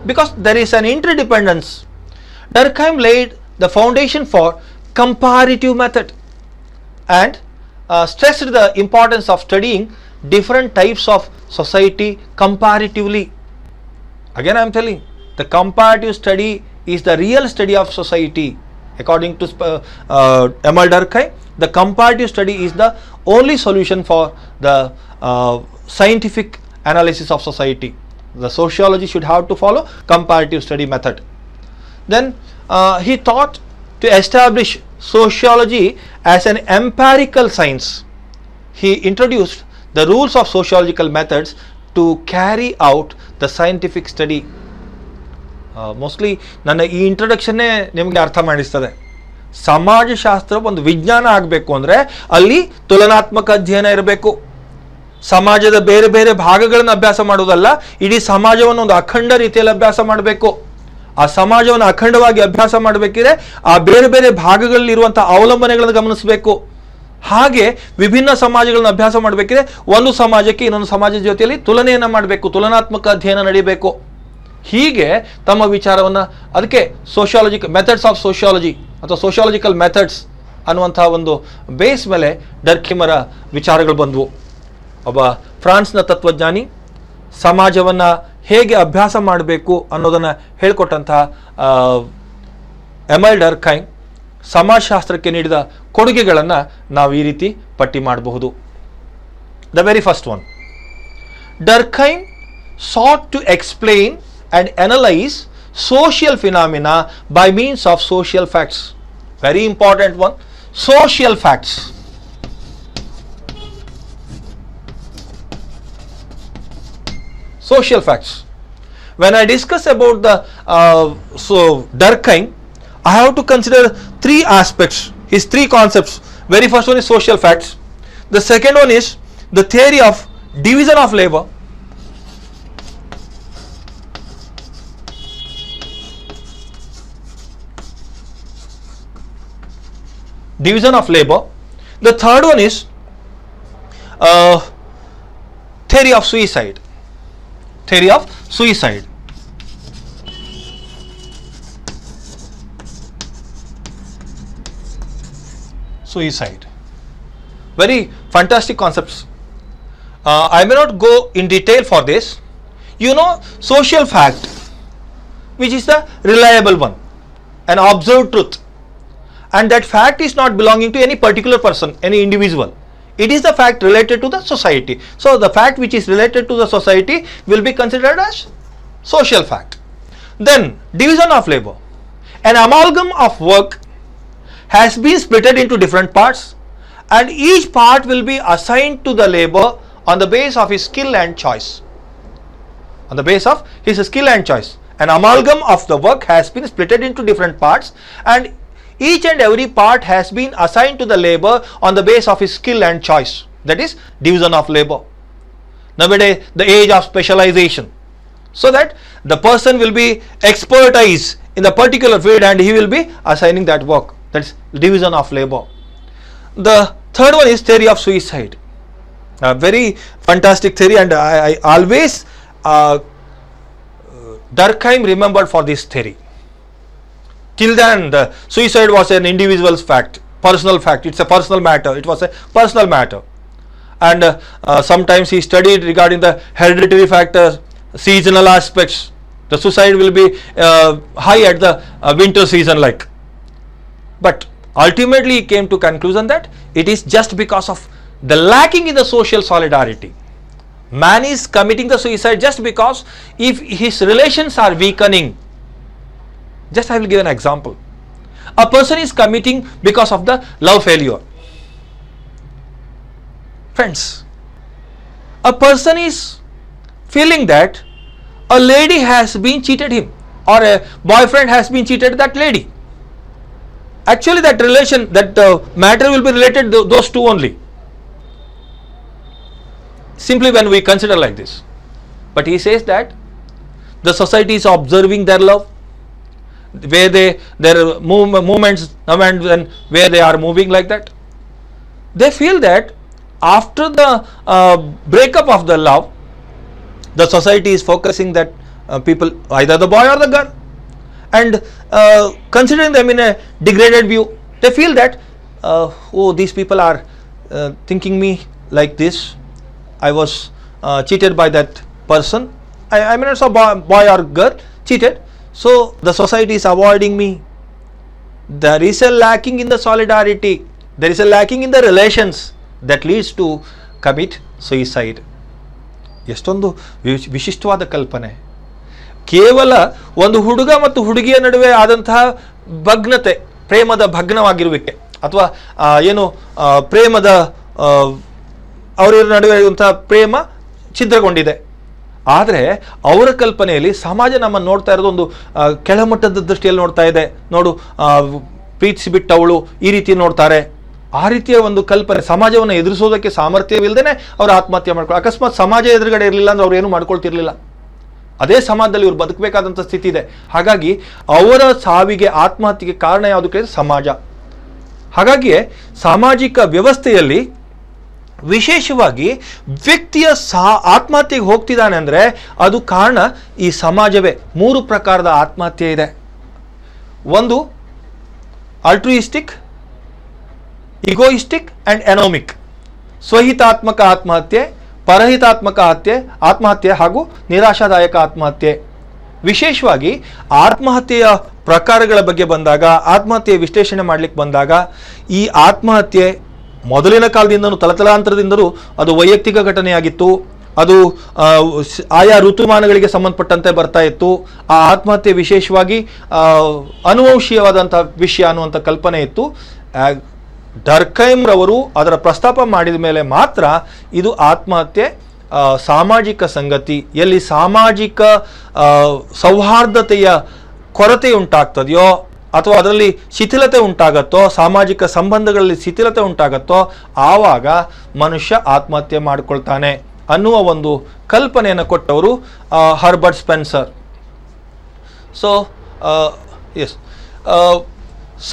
because there is an interdependence. Durkheim laid the foundation for comparative method and stressed the importance of studying different types of society comparatively. Again I am telling, the comparative study is the real study of society. According to Emile Durkheim, the comparative study is the only solution for the scientific analysis of society. The sociology should have to follow comparative study method. Then he thought to establish sociology as an empirical science. He introduced the rules of sociological methods to carry out the scientific study. Mostly ನನ್ನ ಈ ಇಂಟ್ರೊಡಕ್ಷನ್ನೇ ನಿಮಗೆ ಅರ್ಥ ಮಾಡಿಸ್ತದೆ. ಸಮಾಜಶಾಸ್ತ್ರ ಒಂದು ವಿಜ್ಞಾನ ಆಗಬೇಕು ಅಂದರೆ ಅಲ್ಲಿ ತುಲನಾತ್ಮಕ ಅಧ್ಯಯನ ಇರಬೇಕು. ಸಮಾಜದ ಬೇರೆ ಬೇರೆ ಭಾಗಗಳನ್ನು ಅಭ್ಯಾಸ ಮಾಡುವುದಲ್ಲ, ಇಡೀ ಸಮಾಜವನ್ನು ಒಂದು ಅಖಂಡ ರೀತಿಯಲ್ಲಿ ಅಭ್ಯಾಸ ಮಾಡಬೇಕು. ಆ ಸಮಾಜವನ್ನು ಅಖಂಡವಾಗಿ ಅಭ್ಯಾಸ ಮಾಡಬೇಕಿದ್ರೆ ಆ ಬೇರೆ ಬೇರೆ ಭಾಗಗಳಲ್ಲಿರುವಂಥ ಅವಲಂಬನೆಗಳನ್ನು ಗಮನಿಸಬೇಕು. ಹಾಗೆ ವಿಭಿನ್ನ ಸಮಾಜಗಳನ್ನು ಅಭ್ಯಾಸ ಮಾಡಬೇಕಿದ್ರೆ ಒಂದು ಸಮಾಜಕ್ಕೆ ಇನ್ನೊಂದು ಸಮಾಜದ ಜೊತೆಯಲ್ಲಿ ತುಲನೆಯನ್ನು ಮಾಡಬೇಕು, ತುಲನಾತ್ಮಕ ಅಧ್ಯಯನ ನಡೀಬೇಕು. ಹೀಗೆ ತಮ್ಮ ವಿಚಾರವನ್ನು, ಅದಕ್ಕೆ ಮೆಥಡ್ಸ್ ಆಫ್ ಸೋಷಿಯಾಲಜಿ ಅಥವಾ ಸೋಷಿಯಾಲಜಿಕಲ್ ಮೆಥಡ್ಸ್ ಅನ್ನುವಂಥ ಒಂದು ಬೇಸ್ ಮೇಲೆ ಡರ್ಖೈಮರ ವಿಚಾರಗಳು ಬಂದವು. ಒಬ್ಬ ಫ್ರಾನ್ಸ್ನ ತತ್ವಜ್ಞಾನಿ ಸಮಾಜವನ್ನು ಹೇಗೆ ಅಭ್ಯಾಸ ಮಾಡಬೇಕು ಅನ್ನೋದನ್ನು ಹೇಳಿಕೊಟ್ಟಂತಹ ಎಮೈಲ್ ಡರ್ಖೈಮ್ ಸಮಾಜಶಾಸ್ತ್ರಕ್ಕೆ ನೀಡಿದ ಕೊಡುಗೆಗಳನ್ನು ನಾವು ಈ ರೀತಿ ಪಟ್ಟಿ ಮಾಡಬಹುದು. The very first one, Durkheim sought to explain and analyze social phenomena by means of social facts. Very important one. Social facts. Social facts. When I discuss about the Durkheim, I have to consider three aspects, his three concepts. Very first one is social facts. The second one is the theory of division of labor. Division of labor. The third one is theory of suicide. Theory of suicide. Suicide. Very fantastic concepts. I may not go in detail for this. You know, social fact, which is the reliable one, an observed truth, and that fact is not belonging to any particular person, any individual. It is the fact related to the society. So the fact which is related to the society will be considered as social fact. Then division of labor. An amalgam of work has been splitted into different parts, and each part will be assigned to the labor on the basis of his skill and choice. On the basis of his skill and choice. An amalgam of the work has been splitted into different parts, and each and every part has been assigned to the labor on the basis of his skill and choice. That is division of labor. Nowadays, the age of specialization, so that the person will be expertise in the particular field and he will be assigning that work. That's division of labor. The third one is theory of suicide. A very fantastic theory, and I always Durkheim remembered for this theory. Till then, the suicide was an individual's fact, personal fact. It's a personal matter. It was a personal matter. And sometimes he studied regarding the hereditary factors, seasonal aspects. The suicide will be high at the winter season like. But ultimately he came to conclusion that it is just because of the lacking in the social solidarity. Man is committing the suicide just because if his relations are weakening. Just I will give an example. A person is committing because of the love failure. Friends, a person is feeling that a lady has been cheated him, or a boyfriend has been cheated that lady. Actually that relation, that matter will be related to those two only. Simply when we consider like this. But he says that the society is observing their love, where their movements now and then, where they are moving like that. They feel that after the breakup of the love, the society is focusing that people, either the boy or the girl, and considering them in a degraded view. They feel that oh, these people are thinking me like this. I was cheated by that person. I mean, it's a boy or girl cheated. So the society is avoiding me. There is a lacking in the solidarity. There is a lacking in the relations that leads to commit suicide. ಎಷ್ಟೊಂದು ವಿಶಿಷ್ಟವಾದ ಕಲ್ಪನೆ. ಕೇವಲ ಒಂದು ಹುಡುಗ ಮತ್ತು ಹುಡುಗಿಯ ನಡುವೆ ಆದಂತಹ ಭಗ್ನತೆ, ಪ್ರೇಮದ ಭಗ್ನವಾಗಿರುವಿಕೆ, ಅಥವಾ ಏನು ಪ್ರೇಮದ ಅವರ ನಡುವೆ ಇರುವಂತಹ ಪ್ರೇಮ ಛಿದ್ರಗೊಂಡಿದೆ. ಆದರೆ ಅವರ ಕಲ್ಪನೆಯಲ್ಲಿ ಸಮಾಜ ನಮ್ಮನ್ನು ನೋಡ್ತಾ ಇರೋದು ಒಂದು ಕೆಳಮಟ್ಟದ ದೃಷ್ಟಿಯಲ್ಲಿ ನೋಡ್ತಾ ಇದೆ. ನೋಡು, ಪ್ರೀತಿಸಿ ಬಿಟ್ಟವಳು ಈ ರೀತಿ ನೋಡ್ತಾರೆ. ಆ ರೀತಿಯ ಒಂದು ಕಲ್ಪನೆ ಸಮಾಜವನ್ನು ಎದುರಿಸೋದಕ್ಕೆ ಸಾಮರ್ಥ್ಯವಿಲ್ಲದೇನೆ ಅವರು ಆತ್ಮಹತ್ಯೆ ಮಾಡ್ಕೊಳ್ಳೋ. ಅಕಸ್ಮಾತ್ ಸಮಾಜ ಎದುರುಗಡೆ ಇರಲಿಲ್ಲ ಅಂದ್ರೆ ಅವ್ರು ಏನು ಮಾಡ್ಕೊಳ್ತಿರ್ಲಿಲ್ಲ. ಅದೇ ಸಮಾಜದಲ್ಲಿ ಇವ್ರು ಬದುಕಬೇಕಾದಂಥ ಸ್ಥಿತಿ ಇದೆ. ಹಾಗಾಗಿ ಅವರ ಸಾವಿಗೆ, ಆತ್ಮಹತ್ಯೆಗೆ ಕಾರಣ ಯಾವುದು ಕೇಳಿದ್ರೆ ಸಮಾಜ. ಹಾಗಾಗಿಯೇ ಸಾಮಾಜಿಕ ವ್ಯವಸ್ಥೆಯಲ್ಲಿ ವಿಶೇಷವಾಗಿ ವ್ಯಕ್ತಿಯ ಆತ್ಮಹತ್ಯೆಗೆ ಹೋಗ್ತಿದ್ದಾನೆ ಅಂದರೆ ಅದು ಕಾರಣ ಈ ಸಮಾಜವೇ. 3 ಪ್ರಕಾರದ ಆತ್ಮಹತ್ಯೆ ಇದೆ. ಒಂದು ಆಲ್ಟ್ರುಯಿಸ್ಟಿಕ್, ಇಗೋಯಿಸ್ಟಿಕ್ ಅಂಡ್ ಎನೋಮಿಕ್. ಸ್ವಹಿತಾತ್ಮಕ ಆತ್ಮಹತ್ಯೆ, ಪರಹಿತಾತ್ಮಕ ಆತ್ಮಹತ್ಯೆ ಹಾಗೂ ನಿರಾಶಾದಾಯಕ ಆತ್ಮಹತ್ಯೆ. ವಿಶೇಷವಾಗಿ ಆತ್ಮಹತ್ಯೆಯ ಪ್ರಕಾರಗಳ ಬಗ್ಗೆ ಬಂದಾಗ, ಆತ್ಮಹತ್ಯೆ ವಿಶ್ಲೇಷಣೆ ಮಾಡಲಿಕ್ಕೆ ಬಂದಾಗ, ಈ ಆತ್ಮಹತ್ಯೆ ಮೊದಲಿನ ಕಾಲದಿಂದಲೂ ತಲತಲಾಂತರದಿಂದಲೂ ಅದು ವೈಯಕ್ತಿಕ ಘಟನೆಯಾಗಿತ್ತು, ಅದು ಆಯಾ ಋತುಮಾನಗಳಿಗೆ ಸಂಬಂಧಪಟ್ಟಂತೆ ಬರ್ತಾ ಇತ್ತು. ಆ ಆತ್ಮಹತ್ಯೆ ವಿಶೇಷವಾಗಿ ಅನುವಂಶೀಯವಾದಂಥ ವಿಷಯ ಅನ್ನುವಂಥ ಕಲ್ಪನೆ ಇತ್ತು. ಡರ್ಕೈಮ್ ರವರು ಅದರ ಪ್ರಸ್ತಾಪ ಮಾಡಿದ ಮೇಲೆ ಮಾತ್ರ ಇದು ಆತ್ಮಹತ್ಯೆ ಸಾಮಾಜಿಕ ಸಂಗತಿ, ಎಲ್ಲಿ ಸಾಮಾಜಿಕ ಸೌಹಾರ್ದತೆಯ ಕೊರತೆ ಉಂಟಾಗ್ತದೆಯೋ ಅಥವಾ ಅದರಲ್ಲಿ ಶಿಥಿಲತೆ ಉಂಟಾಗತ್ತೋ, ಸಾಮಾಜಿಕ ಸಂಬಂಧಗಳಲ್ಲಿ ಶಿಥಿಲತೆ ಉಂಟಾಗತ್ತೋ, ಆವಾಗ ಮನುಷ್ಯ ಆತ್ಮಹತ್ಯೆ ಮಾಡಿಕೊಳ್ತಾನೆ ಅನ್ನುವ ಒಂದು ಕಲ್ಪನೆಯನ್ನು ಕೊಟ್ಟವರು ಹರ್ಬರ್ಟ್ ಸ್ಪೆನ್ಸರ್. ಸೊ ಎಸ್,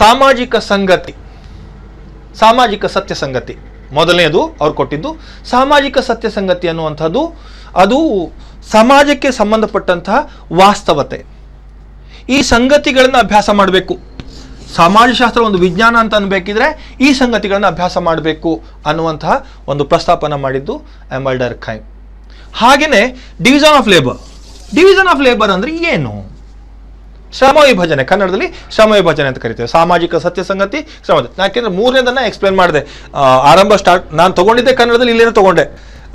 ಸಾಮಾಜಿಕ ಸಂಗತಿ, ಸಾಮಾಜಿಕ ಸತ್ಯ ಸಂಗತಿ ಮೊದಲನೇದು ಅವ್ರು ಕೊಟ್ಟಿದ್ದು. ಸಾಮಾಜಿಕ ಸತ್ಯ ಸಂಗತಿ ಅನ್ನುವಂಥದ್ದು ಅದು ಸಮಾಜಕ್ಕೆ ಸಂಬಂಧಪಟ್ಟಂತಹ ವಾಸ್ತವತೆ. ಈ ಸಂಗತಿಗಳನ್ನು ಅಭ್ಯಾಸ ಮಾಡಬೇಕು. ಸಮಾಜಶಾಸ್ತ್ರ ಒಂದು ವಿಜ್ಞಾನ ಅಂತ ಅನ್ಬೇಕಿದ್ರೆ ಈ ಸಂಗತಿಗಳನ್ನು ಅಭ್ಯಾಸ ಮಾಡಬೇಕು ಅನ್ನುವಂತಹ ಒಂದು ಪ್ರಸ್ತಾಪನ ಮಾಡಿದ್ದು ಎಮಲ್ ಡರ್ಕೈಮ್. ಹಾಗೆಯೇ division of labour. Division of labour ಅಂದರೆ ಏನು? ಶ್ರಮ ವಿಭಜನೆ, ಕನ್ನಡದಲ್ಲಿ ಶ್ರಮ ವಿಭಜನೆ ಅಂತ ಕರಿತೇವೆ. ಸಾಮಾಜಿಕ ಸತ್ಯ ಸಂಗತಿ, ಶ್ರಮ. ಯಾಕೆಂದ್ರೆ ಮೂರನೇದನ್ನ ಎಕ್ಸ್ಪ್ಲೇನ್ ಮಾಡಿದೆ. ಆರಂಭ ನಾನು ತಗೊಂಡಿದ್ದೆ ಕನ್ನಡದಲ್ಲಿ, ಇಲ್ಲೇನೋ ತಗೊಂಡೆ,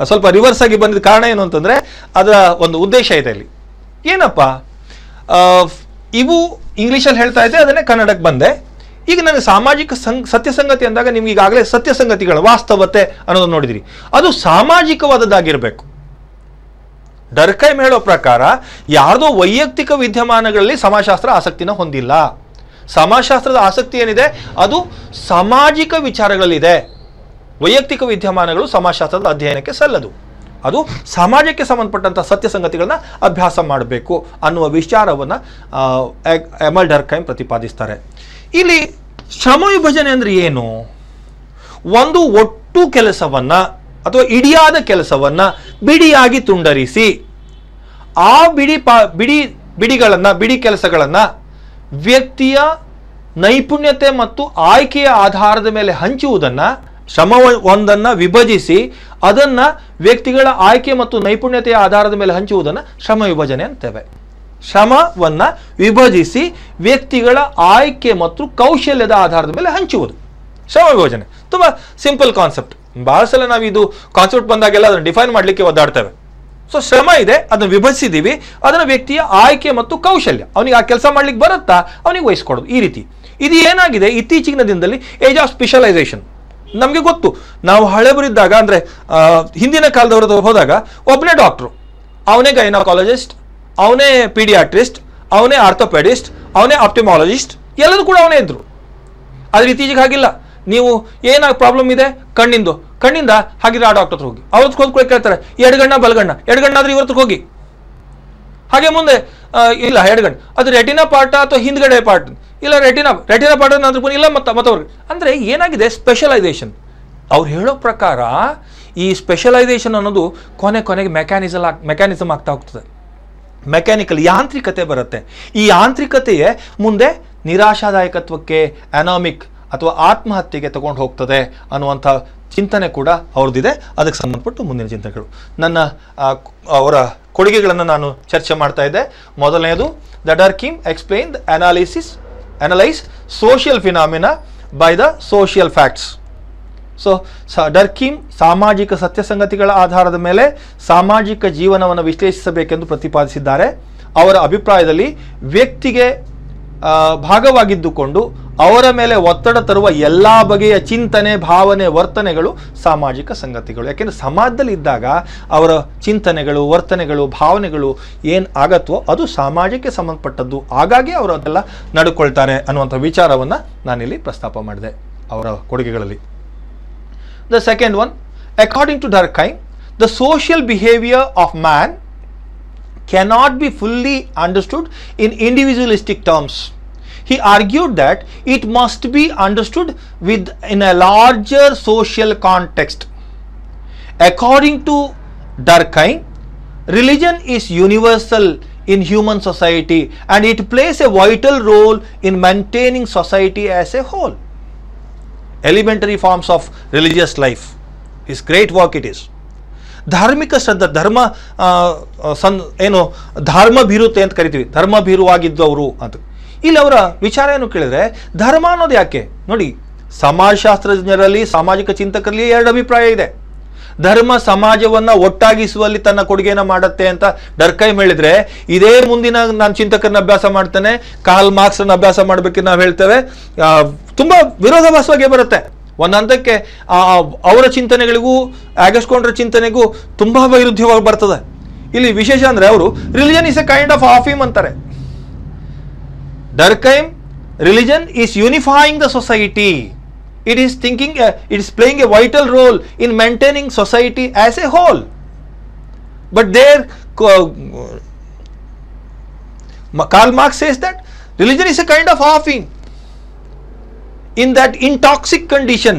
ಸ್ವಲ್ಪ ರಿವರ್ಸ್ ಆಗಿ ಬಂದಿದ್ದ ಕಾರಣ ಏನು ಅಂತಂದ್ರೆ ಅದರ ಒಂದು ಉದ್ದೇಶ ಇದೆ ಇಲ್ಲಿ. ಏನಪ್ಪ, ಇವು ಇಂಗ್ಲೀಷಲ್ಲಿ ಹೇಳ್ತಾ ಇದ್ದೆ, ಅದನ್ನೇ ಕನ್ನಡಕ್ಕೆ ಬಂದೆ. ಈಗ ನನಗೆ ಸಾಮಾಜಿಕ ಸತ್ಯ ಸಂಗತಿ ಅಂದಾಗ ನಿಮ್ಗೆ ಈಗಾಗಲೇ ಸತ್ಯ ಸಂಗತಿಗಳ ವಾಸ್ತವತೆ ಅನ್ನೋದನ್ನು ನೋಡಿದಿರಿ. ಅದು ಸಾಮಾಜಿಕವಾದದ್ದಾಗಿರಬೇಕು. ಡರ್ಕೈಮ್ ಹೇಳೋ ಪ್ರಕಾರ ಯಾರ್ದೋ ವೈಯಕ್ತಿಕ ವಿದ್ಯಮಾನಗಳಲ್ಲಿ ಸಮಾಜಶಾಸ್ತ್ರ ಆಸಕ್ತಿನ ಹೊಂದಿಲ್ಲ. ಸಮಾಜಶಾಸ್ತ್ರದ ಆಸಕ್ತಿ ಏನಿದೆ ಅದು ಸಾಮಾಜಿಕ ವಿಚಾರಗಳಲ್ಲಿದೆ. ವೈಯಕ್ತಿಕ ವಿದ್ಯಮಾನಗಳು ಸಮಾಜಶಾಸ್ತ್ರದ ಅಧ್ಯಯನಕ್ಕೆ ಸಲ್ಲದು. ಅದು ಸಮಾಜಕ್ಕೆ ಸಂಬಂಧಪಟ್ಟಂಥ ಸತ್ಯ ಸಂಗತಿಗಳನ್ನ ಅಭ್ಯಾಸ ಮಾಡಬೇಕು ಅನ್ನುವ ವಿಚಾರವನ್ನು ಎಮಲ್ ಡರ್ಕೈಮ್ ಪ್ರತಿಪಾದಿಸ್ತಾರೆ. ಇಲ್ಲಿ ಶ್ರಮ ವಿಭಜನೆ ಅಂದರೆ ಏನು? ಒಂದು ಒಟ್ಟು ಕೆಲಸವನ್ನ ಅಥವಾ ಇಡಿಯಾದ ಕೆಲಸವನ್ನ ಬಿಡಿಯಾಗಿ ತುಂಡರಿಸಿ ಆ ಬಿಡಿ ಕೆಲಸಗಳನ್ನು ವ್ಯಕ್ತಿಯ ನೈಪುಣ್ಯತೆ ಮತ್ತು ಆಯ್ಕೆಯ ಆಧಾರದ ಮೇಲೆ ಹಂಚುವುದನ್ನು, ಶ್ರಮ ಒಂದನ್ನು ವಿಭಜಿಸಿ ಅದನ್ನು ವ್ಯಕ್ತಿಗಳ ಆಯ್ಕೆ ಮತ್ತು ನೈಪುಣ್ಯತೆಯ ಆಧಾರದ ಮೇಲೆ ಹಂಚುವುದನ್ನು ಶ್ರಮ ವಿಭಜನೆ ಅಂತೇವೆ. ಶ್ರಮವನ್ನು ವಿಭಜಿಸಿ ವ್ಯಕ್ತಿಗಳ ಆಯ್ಕೆ ಮತ್ತು ಕೌಶಲ್ಯದ ಆಧಾರದ ಮೇಲೆ ಹಂಚುವುದು ಶ್ರಮ ವಿಭಜನೆ. ತುಂಬ ಸಿಂಪಲ್ ಕಾನ್ಸೆಪ್ಟ್. ಭಾಳ ಸಲ ನಾವು ಇದು ಕಾನ್ಸೆಪ್ಟ್ ಬಂದಾಗೆಲ್ಲ ಅದನ್ನು ಡಿಫೈನ್ ಮಾಡಲಿಕ್ಕೆ ಒದ್ದಾಡ್ತೇವೆ. ಸೊ ಶ್ರಮ ಇದೆ, ಅದನ್ನು ವಿಭಜಿಸಿದ್ದೀವಿ, ಅದನ್ನು ವ್ಯಕ್ತಿಯ ಆಯ್ಕೆ ಮತ್ತು ಕೌಶಲ್ಯ, ಅವನಿಗೆ ಆ ಕೆಲಸ ಮಾಡ್ಲಿಕ್ಕೆ ಬರುತ್ತಾ ಅವನಿಗೆ ವಹಿಸ್ಕೊಡೋದು, ಈ ರೀತಿ. ಇದು ಏನಾಗಿದೆ ಇತ್ತೀಚಿನ ದಿನದಲ್ಲಿ ಏಜ್ ಆಫ್ ಸ್ಪೆಷಲೈಸೇಷನ್. ನಮಗೆ ಗೊತ್ತು, ನಾವು ಹಳೆಬರಿದ್ದಾಗ ಅಂದರೆ ಹಿಂದಿನ ಕಾಲದವ್ರದ್ದು ಹೋದಾಗ ಒಬ್ಬನೇ ಡಾಕ್ಟ್ರು, ಅವನೇ ಗೈನಕಾಲಜಿಸ್ಟ್, ಅವನೇ ಪೀಡಿಯಾಟ್ರಿಸ್ಟ್, ಅವನೇ ಆರ್ಥೋಪೆಡಿಸ್ಟ್, ಅವನೇ ಆಪ್ಟಿಮಾಲಜಿಸ್ಟ್, ಎಲ್ಲರೂ ಕೂಡ ಅವನೇ ಇದ್ರು. ಆದರೆ ಇತ್ತೀಚೆಗೆ ಹಾಗಿಲ್ಲ. ನೀವು ಏನಾಗಿ ಪ್ರಾಬ್ಲಮ್ ಇದೆ ಕಣ್ಣಿಂದ ಹಾಗಿದ್ರೆ ಆ ಡಾಕ್ಟರ್ ಹತ್ರ ಹೋಗಿ, ಅವ್ರದ್ದು ಕೂತ್ಕೊಳ್ಳಿ ಕೇಳ್ತಾರೆ ಎಡಗಣ್ಣ ಬಲಗಣ್ಣ, ಎಡಗಣ್ಣಾದ್ರೆ ಇವ್ರ ಹೋಗಿ, ಹಾಗೆ ಮುಂದೆ ಇಲ್ಲ ಎಡಗಣ್ಣ ಅದು ರೆಟಿನಾ ಪಾರ್ಟ ಅಥವಾ ಹಿಂದ್ಗಡೆ ಪಾರ್ಟ್, ಇಲ್ಲ ರೆಟಿನಾ ಪಾರ್ಟ್ ಅಂದ್ರೆ ಇಲ್ಲ ಮತ್ತವ್ರಿಗೆ. ಅಂದರೆ ಏನಾಗಿದೆ ಸ್ಪೆಷಲೈಸೇಷನ್. ಅವ್ರು ಹೇಳೋ ಪ್ರಕಾರ ಈ ಸ್ಪೆಷಲೈಸೇಷನ್ ಅನ್ನೋದು ಕೊನೆಗೆ ಮೆಕ್ಯಾನಿಸಮ್ ಆಗ್ತಾ ಹೋಗ್ತದೆ. ಮೆಕ್ಯಾನಿಕಲ್ ಯಾಂತ್ರಿಕತೆ ಬರುತ್ತೆ. ಈ ಯಾಂತ್ರಿಕತೆಯೇ ಮುಂದೆ ನಿರಾಶಾದಾಯಕತ್ವಕ್ಕೆ, ಅನಾಮಿಕ್ ಅಥವಾ ಆತ್ಮಹತ್ಯೆಗೆ ತಗೊಂಡು ಹೋಗ್ತದೆ ಅನ್ನುವಂಥ ಚಿಂತನೆ ಕೂಡ ಅವ್ರದ್ದಿದೆ. ಅದಕ್ಕೆ ಸಂಬಂಧಪಟ್ಟು ಮುಂದಿನ ಚಿಂತನೆಗಳು ಅವರ ಕೊಡುಗೆಗಳನ್ನು ನಾನು ಚರ್ಚೆ ಮಾಡ್ತಾ ಇದ್ದೆ. ಮೊದಲನೆಯದು, the Durkheim explain analyse social phenomena by the social facts. So Durkheim ಸಾಮಾಜಿಕ ಸತ್ಯ ಸಂಗತಿಗಳ ಆಧಾರದ ಮೇಲೆ ಸಾಮಾಜಿಕ ಜೀವನವನ್ನು ವಿಶ್ಲೇಷಿಸಬೇಕೆಂದು ಪ್ರತಿಪಾದಿಸಿದ್ದಾರೆ. ಅವರ ಅಭಿಪ್ರಾಯದಲ್ಲಿ ವ್ಯಕ್ತಿಗೆ ಭಾಗವಾಗಿದ್ದುಕೊಂಡು ಅವರ ಮೇಲೆ ಒತ್ತಡ ತರುವ ಎಲ್ಲ ಬಗೆಯ ಚಿಂತನೆ, ಭಾವನೆ, ವರ್ತನೆಗಳು ಸಾಮಾಜಿಕ ಸಂಗತಿಗಳು. ಯಾಕೆಂದರೆ ಸಮಾಜದಲ್ಲಿ ಇದ್ದಾಗ ಅವರ ಚಿಂತನೆಗಳು, ವರ್ತನೆಗಳು, ಭಾವನೆಗಳು ಏನು ಆಗತ್ತೋ ಅದು ಸಮಾಜಕ್ಕೆ ಸಂಬಂಧಪಟ್ಟದ್ದು. ಹಾಗಾಗಿ ಅವರು ಅದೆಲ್ಲ ನಡ್ಕೊಳ್ತಾರೆ ಅನ್ನುವಂಥ ವಿಚಾರವನ್ನು ನಾನಿಲ್ಲಿ ಪ್ರಸ್ತಾಪ ಮಾಡಿದೆ ಅವರ ಕೊಡುಗೆಗಳಲ್ಲಿ. The second one, according to Durkheim, the social behavior of man cannot be fully understood in individualistic terms. He argued that it must be understood in a larger social context. According to Durkheim, religion is universal in human society and it plays a vital role in maintaining society as a whole. Elementary forms of religious life is great work it is. ಧಾರ್ಮಿಕ ಶ್ರದ್ಧಾ, ಧರ್ಮಭೀರುತೆ ಅಂತ ಕರಿತೀವಿ, ಧರ್ಮಭೀರುವಾಗಿದ್ದವರು ಅಂತ. ಇಲ್ಲಿ ಅವರ ವಿಚಾರ ಏನು ಕೇಳಿದ್ರೆ, ಧರ್ಮ ಅನ್ನೋದು ಯಾಕೆ? ನೋಡಿ, ಸಮಾಜಶಾಸ್ತ್ರಜ್ಞರಲ್ಲಿ, ಸಾಮಾಜಿಕ ಚಿಂತಕರಲ್ಲಿ ಎರಡು ಅಭಿಪ್ರಾಯ ಇದೆ. ಧರ್ಮ ಸಮಾಜವನ್ನ ಒಟ್ಟಾಗಿಸುವಲ್ಲಿ ತನ್ನ ಕೊಡುಗೆನ ಮಾಡುತ್ತೆ ಅಂತ ಡರ್ಕೈಮ್ ಹೇಳಿದ್ರೆ, ಇದೇ ಮುಂದಿನ ನಾನು ಚಿಂತಕರನ್ನ ಅಭ್ಯಾಸ ಮಾಡ್ತೇನೆ, ಕಾರ್ಲ್ ಮಾರ್ಕ್ಸ್ ಅನ್ನ ಅಭ್ಯಾಸ ಮಾಡ್ಬೇಕಿದ್ರೆ ನಾವು ಹೇಳ್ತೇವೆ ತುಂಬಾ ವಿರೋಧಾಭಾಸವಾಗಿ ಬರುತ್ತೆ. ಒಂದು ಹಂತಕ್ಕೆ ಅವರ ಚಿಂತನೆಗಳಿಗೂ ಆಗಸ್ಟ್ ಕೊಂಡ್ರ ಚಿಂತನೆಗೂ ತುಂಬಾ ವೈರುಧ್ಯವಾಗಿ ಬರ್ತದೆ. ಇಲ್ಲಿ ವಿಶೇಷ ಅಂದ್ರೆ ಅವರು religion is a kind of ಆಫೀಮ್ ಅಂತಾರೆ. Durkheim, religion is unifying the society. It is it is playing a vital role in maintaining society as a whole. But there, Karl Marx says that religion is a kind of offing. In that intoxic condition,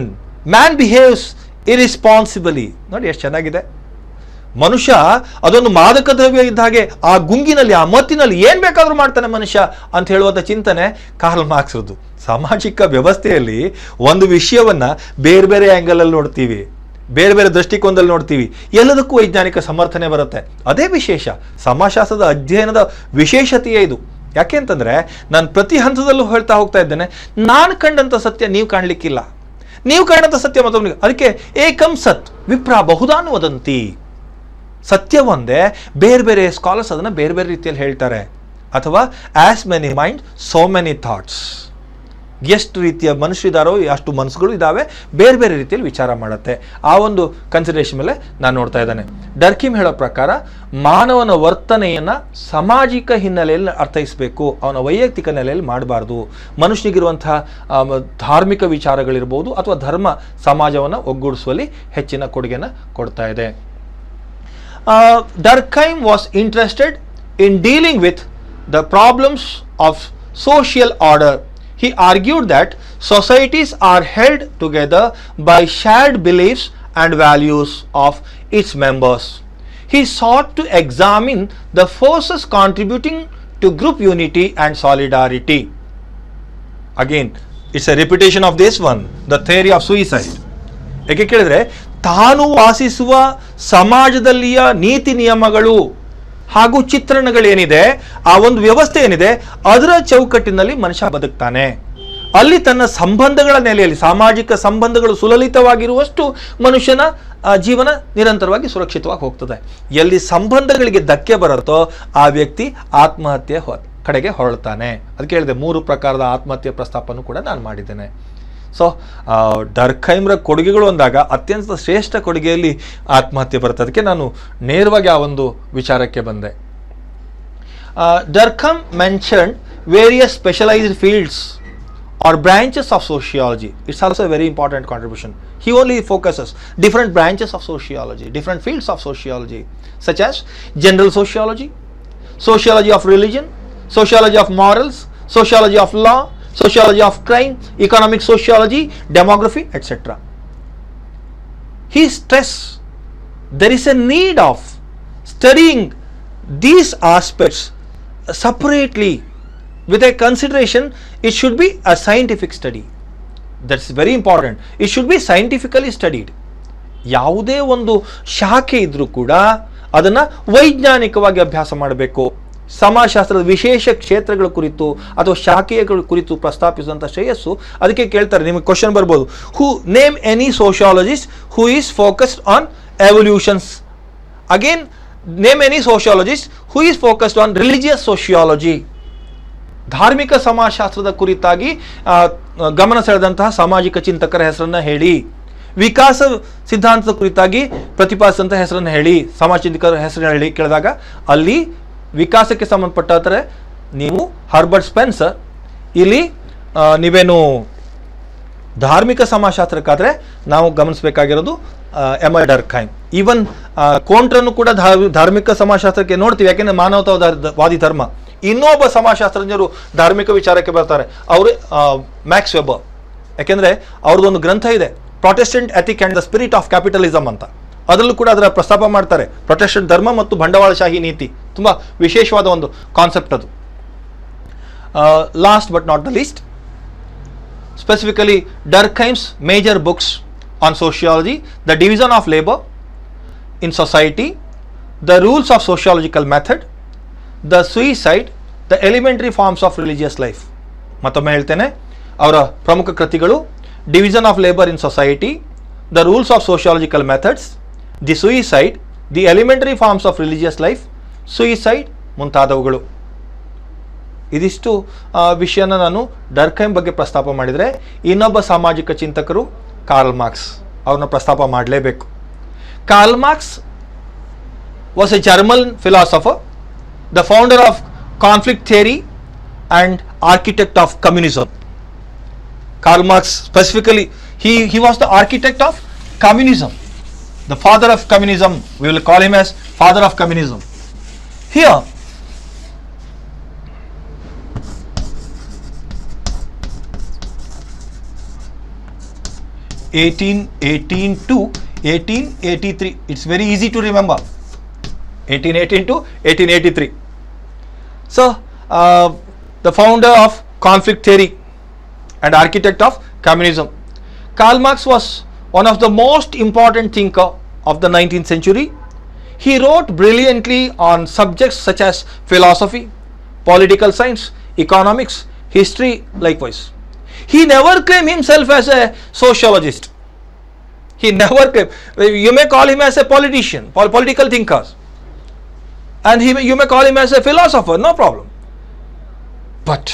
man behaves irresponsibly. ನೋಡಿ ಎಷ್ಟು ಚೆನ್ನಾಗಿದೆ. ಮನುಷ್ಯ ಅದೊಂದು ಮಾದಕ ದ್ರವ್ಯ ಇದ್ದ ಹಾಗೆ ಆ ಗುಂಗಿನಲ್ಲಿ, ಆ ಮತ್ತಿನಲ್ಲಿ ಏನ್ ಬೇಕಾದ್ರೂ ಮಾಡ್ತಾನೆ ಮನುಷ್ಯ ಅಂತ ಹೇಳುವಂತ ಚಿಂತನೆ ಕಾರ್ಲ್ ಮಾರ್ಕ್ಸ್ದು. ಸಾಮಾಜಿಕ ವ್ಯವಸ್ಥೆಯಲ್ಲಿ ಒಂದು ವಿಷಯವನ್ನ ಬೇರೆ ಬೇರೆ ಆಂಗಲ್ ಅಲ್ಲಿ ನೋಡ್ತೀವಿ, ಬೇರೆ ಬೇರೆ ದೃಷ್ಟಿಕೋನದಲ್ಲಿ ನೋಡ್ತೀವಿ, ಎಲ್ಲದಕ್ಕೂ ವೈಜ್ಞಾನಿಕ ಸಮರ್ಥನೆ ಬರುತ್ತೆ. ಅದೇ ವಿಶೇಷ ಸಮಾಜಶಾಸ್ತ್ರದ ಅಧ್ಯಯನದ ವಿಶೇಷತೆಯೇ ಇದು. ಯಾಕೆ ಅಂತಂದ್ರೆ ನಾನು ಪ್ರತಿ ಹಂತದಲ್ಲೂ ಹೇಳ್ತಾ ಹೋಗ್ತಾ ಇದ್ದೇನೆ, ನಾನು ಕಂಡಂತ ಸತ್ಯ ನೀವು ಕಾಣ್ಲಿಕ್ಕಿಲ್ಲ, ನೀವು ಕಂಡಂತ ಸತ್ಯ ಮತ್ತೊಬ್ಬನಿಗೆ. ಅದಕ್ಕೆ ಏಕಂ ಸತ್ ವಿಪ್ರ ಬಹುಧಾನು ವದಂತಿ. ಸತ್ಯ ಒಂದೇ, ಬೇರೆ ಬೇರೆ ಸ್ಕಾಲರ್ಸ್ ಅದನ್ನು ಬೇರೆ ಬೇರೆ ರೀತಿಯಲ್ಲಿ ಹೇಳ್ತಾರೆ. ಅಥವಾ as many mind so many thoughts. ಎಷ್ಟು ರೀತಿಯ ಮನುಷ್ಯರಿದ್ದಾರೋ ಅಷ್ಟು ಮನಸ್ಸುಗಳು ಇದ್ದಾವೆ, ಬೇರೆ ಬೇರೆ ರೀತಿಯಲ್ಲಿ ವಿಚಾರ ಮಾಡುತ್ತೆ. ಆ ಒಂದು ಕನ್ಸಿಡರೇಷನ್ ಮೇಲೆ ನಾನು ನೋಡ್ತಾ ಇದ್ದೇನೆ. ಡರ್ಕಿಮ್ ಹೇಳೋ ಪ್ರಕಾರ ಮಾನವನ ವರ್ತನೆಯನ್ನು ಸಾಮಾಜಿಕ ಹಿನ್ನೆಲೆಯಲ್ಲಿ ಅರ್ಥೈಸಬೇಕು, ಅವನ ವೈಯಕ್ತಿಕ ನೆಲೆಯಲ್ಲಿ ಮಾಡಬಾರ್ದು. ಮನುಷ್ಯನಿಗಿರುವಂತಹ ಧಾರ್ಮಿಕ ವಿಚಾರಗಳಿರ್ಬೋದು ಅಥವಾ ಧರ್ಮ ಸಮಾಜವನ್ನು ಒಗ್ಗೂಡಿಸುವಲ್ಲಿ ಹೆಚ್ಚಿನ ಕೊಡುಗೆನ ಕೊಡ್ತಾ ಇದೆ. Durkheim was interested in dealing with the problems of social order. He argued that societies are held together by shared beliefs and values of its members. He sought to examine the forces contributing to group unity and solidarity. Again, it's a repetition of this one, the theory of suicide. ಏಕೆ ಕೇಳಿದ್ರೆ, ತಾನು ವಾಸಿಸುವ ಸಮಾಜದಲ್ಲಿಯ ನೀತಿ ನಿಯಮಗಳು ಹಾಗೂ ಚಿತ್ರಣಗಳೇನಿದೆ, ಆ ಒಂದು ವ್ಯವಸ್ಥೆ ಏನಿದೆ, ಅದರ ಚೌಕಟ್ಟಿನಲ್ಲಿ ಮನುಷ್ಯ ಬದುಕ್ತಾನೆ. ಅಲ್ಲಿ ತನ್ನ ಸಂಬಂಧಗಳ ನೆಲೆಯಲ್ಲಿ ಸಾಮಾಜಿಕ ಸಂಬಂಧಗಳು ಸುಲಲಿತವಾಗಿರುವಷ್ಟು ಮನುಷ್ಯನ ಜೀವನ ನಿರಂತರವಾಗಿ ಸುರಕ್ಷಿತವಾಗಿ ಹೋಗ್ತದೆ. ಎಲ್ಲಿ ಸಂಬಂಧಗಳಿಗೆ ಧಕ್ಕೆ ಬರುತ್ತೋ ಆ ವ್ಯಕ್ತಿ ಆತ್ಮಹತ್ಯೆ ಕಡೆಗೆ ಹೊರಳ್ತಾನೆ. ಅದಕ್ಕೆ ಹೇಳಿದೆ 3 ಪ್ರಕಾರದ ಆತ್ಮಹತ್ಯೆ ಪ್ರಸ್ತಾಪನೂ ಕೂಡ ನಾನು ಮಾಡಿದ್ದೇನೆ. ಸೊ ಡರ್ಕೈಮ್ರ ಕೊಡುಗೆಗಳು ಅಂದಾಗ ಅತ್ಯಂತ ಶ್ರೇಷ್ಠ ಕೊಡುಗೆಯಲ್ಲಿ ಆತ್ಮಹತ್ಯೆ ಬರುತ್ತೆ. ಅದಕ್ಕೆ ನಾನು ನೇರವಾಗಿ ಆ ಒಂದು ವಿಚಾರಕ್ಕೆ ಬಂದೆ. Durkheim mentioned various specialised fields or branches of sociology. It's also a very important contribution. He only focuses different branches of sociology, different fields of sociology, such as general sociology, sociology of religion, sociology of morals, sociology of law, sociology of crime, economic sociology, demography, etc. He stressed there is a need of studying these aspects separately with a consideration it should be a scientific study. That's very important. It should be scientifically studied. ಯಾವುದೇ ಒಂದು ಶಾಖೆ ಇದ್ರೂ ಕೂಡ ಅದನ್ನು ವೈಜ್ಞಾನಿಕವಾಗಿ ಅಭ್ಯಾಸ ಮಾಡಬೇಕು. ಸಮಾಜಶಾಸ್ತ್ರದ ವಿಶೇಷ ಕ್ಷೇತ್ರಗಳ ಕುರಿತು ಅಥವಾ ಶಾಖೆಗಳ ಕುರಿತು ಪ್ರಸ್ತಾಪಿಸುವಂಥ ಶ್ರೇಯಸ್ಸು. ಅದಕ್ಕೆ ಕೇಳ್ತಾರೆ, ನಿಮಗೆ ಕ್ವಶನ್ ಬರ್ಬೋದು, who name any sociologist who is focused on evolutions. Again name any sociologist who is focused on religious sociology. ಧಾರ್ಮಿಕ ಸಮಾಜಶಾಸ್ತ್ರದ ಕುರಿತಾಗಿ ಗಮನ ಸೆಳೆದಂತಹ ಸಾಮಾಜಿಕ ಚಿಂತಕರ ಹೆಸರನ್ನು ಹೇಳಿ. ವಿಕಾಸ ಸಿದ್ಧಾಂತದ ಕುರಿತಾಗಿ ಪ್ರತಿಪಾದಿಸಿದಂಥ ಹೆಸರನ್ನು ಹೇಳಿ, ಸಮಾಜ ಚಿಂತಕರ ಹೆಸರನ್ನು ಹೇಳಿ ಕೇಳಿದಾಗ ಅಲ್ಲಿ ವಿಕಾಸಕ್ಕೆ ಸಂಬಂಧಪಟ್ಟರೆ ನೀವು ಹರ್ಬರ್ಟ್ ಸ್ಪೆನ್ಸರ್, ಇಲ್ಲಿ ನೀವೇನು ಧಾರ್ಮಿಕ ಸಮಾಜಶಾಸ್ತ್ರಕ್ಕಾದರೆ ನಾವು ಗಮನಿಸಬೇಕಾಗಿರೋದು ಎಮಲ್ ಡರ್ಕೈಮ್. ಈವನ್ ಕೋಂಟ್ರನ್ನು ಕೂಡ ಧಾರ್ಮಿಕ ಸಮಾಜಶಾಸ್ತ್ರಕ್ಕೆ ನೋಡ್ತೀವಿ, ಯಾಕೆಂದರೆ ಮಾನವತಾವಾದಿ ಧರ್ಮ. ಇನ್ನೊಬ್ಬ ಸಮಾಜಶಾಸ್ತ್ರಜ್ಞರು ಧಾರ್ಮಿಕ ವಿಚಾರಕ್ಕೆ ಬರ್ತಾರೆ, ಅವರು ಮ್ಯಾಕ್ಸ್ ವೆಬರ್. ಯಾಕೆಂದರೆ ಅವ್ರದ್ದೊಂದು ಗ್ರಂಥ ಇದೆ, Protestant ethic and the spirit of capitalism ಅಂತ. ಅದರಲ್ಲೂ ಕೂಡ ಅದರ ಪ್ರಸ್ತಾಪ ಮಾಡ್ತಾರೆ, ಪ್ರೊಟೆಸ್ಟೆಂಟ್ ಧರ್ಮ ಮತ್ತು ಬಂಡವಾಳಶಾಹಿ ನೀತಿ. ತುಂಬ ವಿಶೇಷವಾದ ಒಂದು ಕಾನ್ಸೆಪ್ಟ್ ಅದು. Last but not the least, specifically Durkheim's major books on sociology, the division of labour in society, the rules of sociological method, the suicide, the elementary forms of religious life. ಮತ್ತೊಮ್ಮೆ ಹೇಳ್ತೇನೆ, ಅವರ ಪ್ರಮುಖ ಕೃತಿಗಳು division of labour in society, the rules of sociological methods, the suicide, the elementary forms of religious life, suicide ಮುಂತಾದವುಗಳು. ಇದಿಷ್ಟು ವಿಷಯನ ನಾನು ಡರ್ಕೈಮ್ ಬಗ್ಗೆ ಪ್ರಸ್ತಾಪ ಮಾಡಿದರೆ, ಇನ್ನೊಬ್ಬ ಸಾಮಾಜಿಕ ಚಿಂತಕರು ಕಾರ್ಲ್ ಮಾರ್ಕ್ಸ್, ಅವ್ರನ್ನ ಪ್ರಸ್ತಾಪ ಮಾಡಲೇಬೇಕು. Karl Marx was a German philosopher, the founder of conflict theory and architect of communism. Karl Marx specifically, he was the architect of communism, the father of communism. We will call him as father of communism. Here, (1818 to 1883). It's very easy to remember. 1818 to 1883. So, the founder of conflict theory and architect of communism. Karl Marx was one of the most important thinker of the 19th century. He wrote brilliantly on subjects such as philosophy, political science, economics, history, likewise. He never claimed himself as a sociologist. He never claimed. You may call him as a politician, political thinker. And you may call him as a philosopher, no problem. But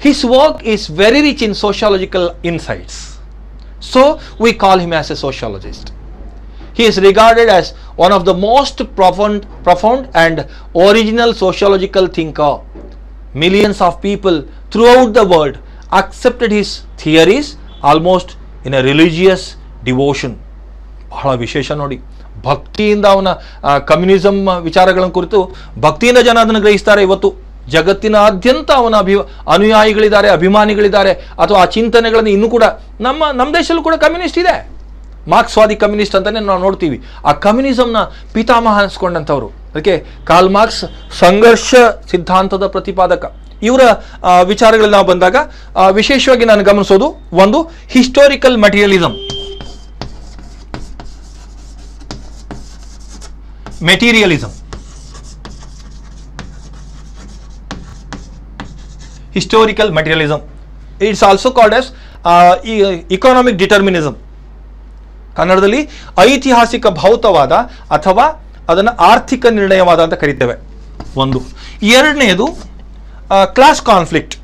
his work is very rich in sociological insights. So we call him as a sociologist. He is regarded as one of the most profound and original sociological thinker. Millions of people throughout the world accepted his theories almost in a religious devotion. ಬಹಳ ವಿಶೇಷ ನೋಡಿ, ಭಕ್ತಿಯಿಂದ ಅವನ ಕಮ್ಯುನಿಸಂ ವಿಚಾರಗಳನ್ನು ಕುರಿತು ಭಕ್ತಿಯಿಂದ ಜನ ಅದನ್ನು ಗ್ರಹಿಸ್ತಾರೆ. ಇವತ್ತು ಜಗತ್ತಿನಾದ್ಯಂತ ಅವನ ಅನುಯಾಯಿಗಳಿದ್ದಾರೆ, ಅಭಿಮಾನಿಗಳಿದ್ದಾರೆ, ಅಥವಾ ಆ ಚಿಂತನೆಗಳನ್ನು ಇನ್ನೂ ಕೂಡ ನಮ್ಮ ದೇಶದಲ್ಲೂ ಕೂಡ ಕಮ್ಯುನಿಸ್ಟ್ ಇದೆ. ಮಾರ್ಕ್ಸ್ವಾದಿ ಕಮ್ಯುನಿಸ್ಟ್ ಅಂತಾನೆ ನಾವು ನೋಡ್ತೀವಿ. ಆ ಕಮ್ಯುನಿಸಂನ ಪಿತಾಮಹ ಅನಿಸ್ಕೊಂಡಂಥವ್ರು. ಅದಕ್ಕೆ ಕಾರ್ಲ್ ಮಾರ್ಕ್ಸ್ ಸಂಘರ್ಷ ಸಿದ್ಧಾಂತದ ಪ್ರತಿಪಾದಕ. ಇವರ ವಿಚಾರಗಳಲ್ಲಿ ನಾವು ಬಂದಾಗ ವಿಶೇಷವಾಗಿ ನಾನು ಗಮನಿಸೋದು ಒಂದು historical materialism. Historical materialism. It's also called as economic determinism. ಕನ್ನಡದಲ್ಲಿ ಐತಿಹಾಸಿಕ ಭೌತವಾದ ಅಥವಾ ಅದನ್ನು ಆರ್ಥಿಕ ನಿರ್ಣಯವಾದ ಅಂತ ಕರಿತೇವೆ. ಒಂದು. ಎರಡನೆಯದು class conflict,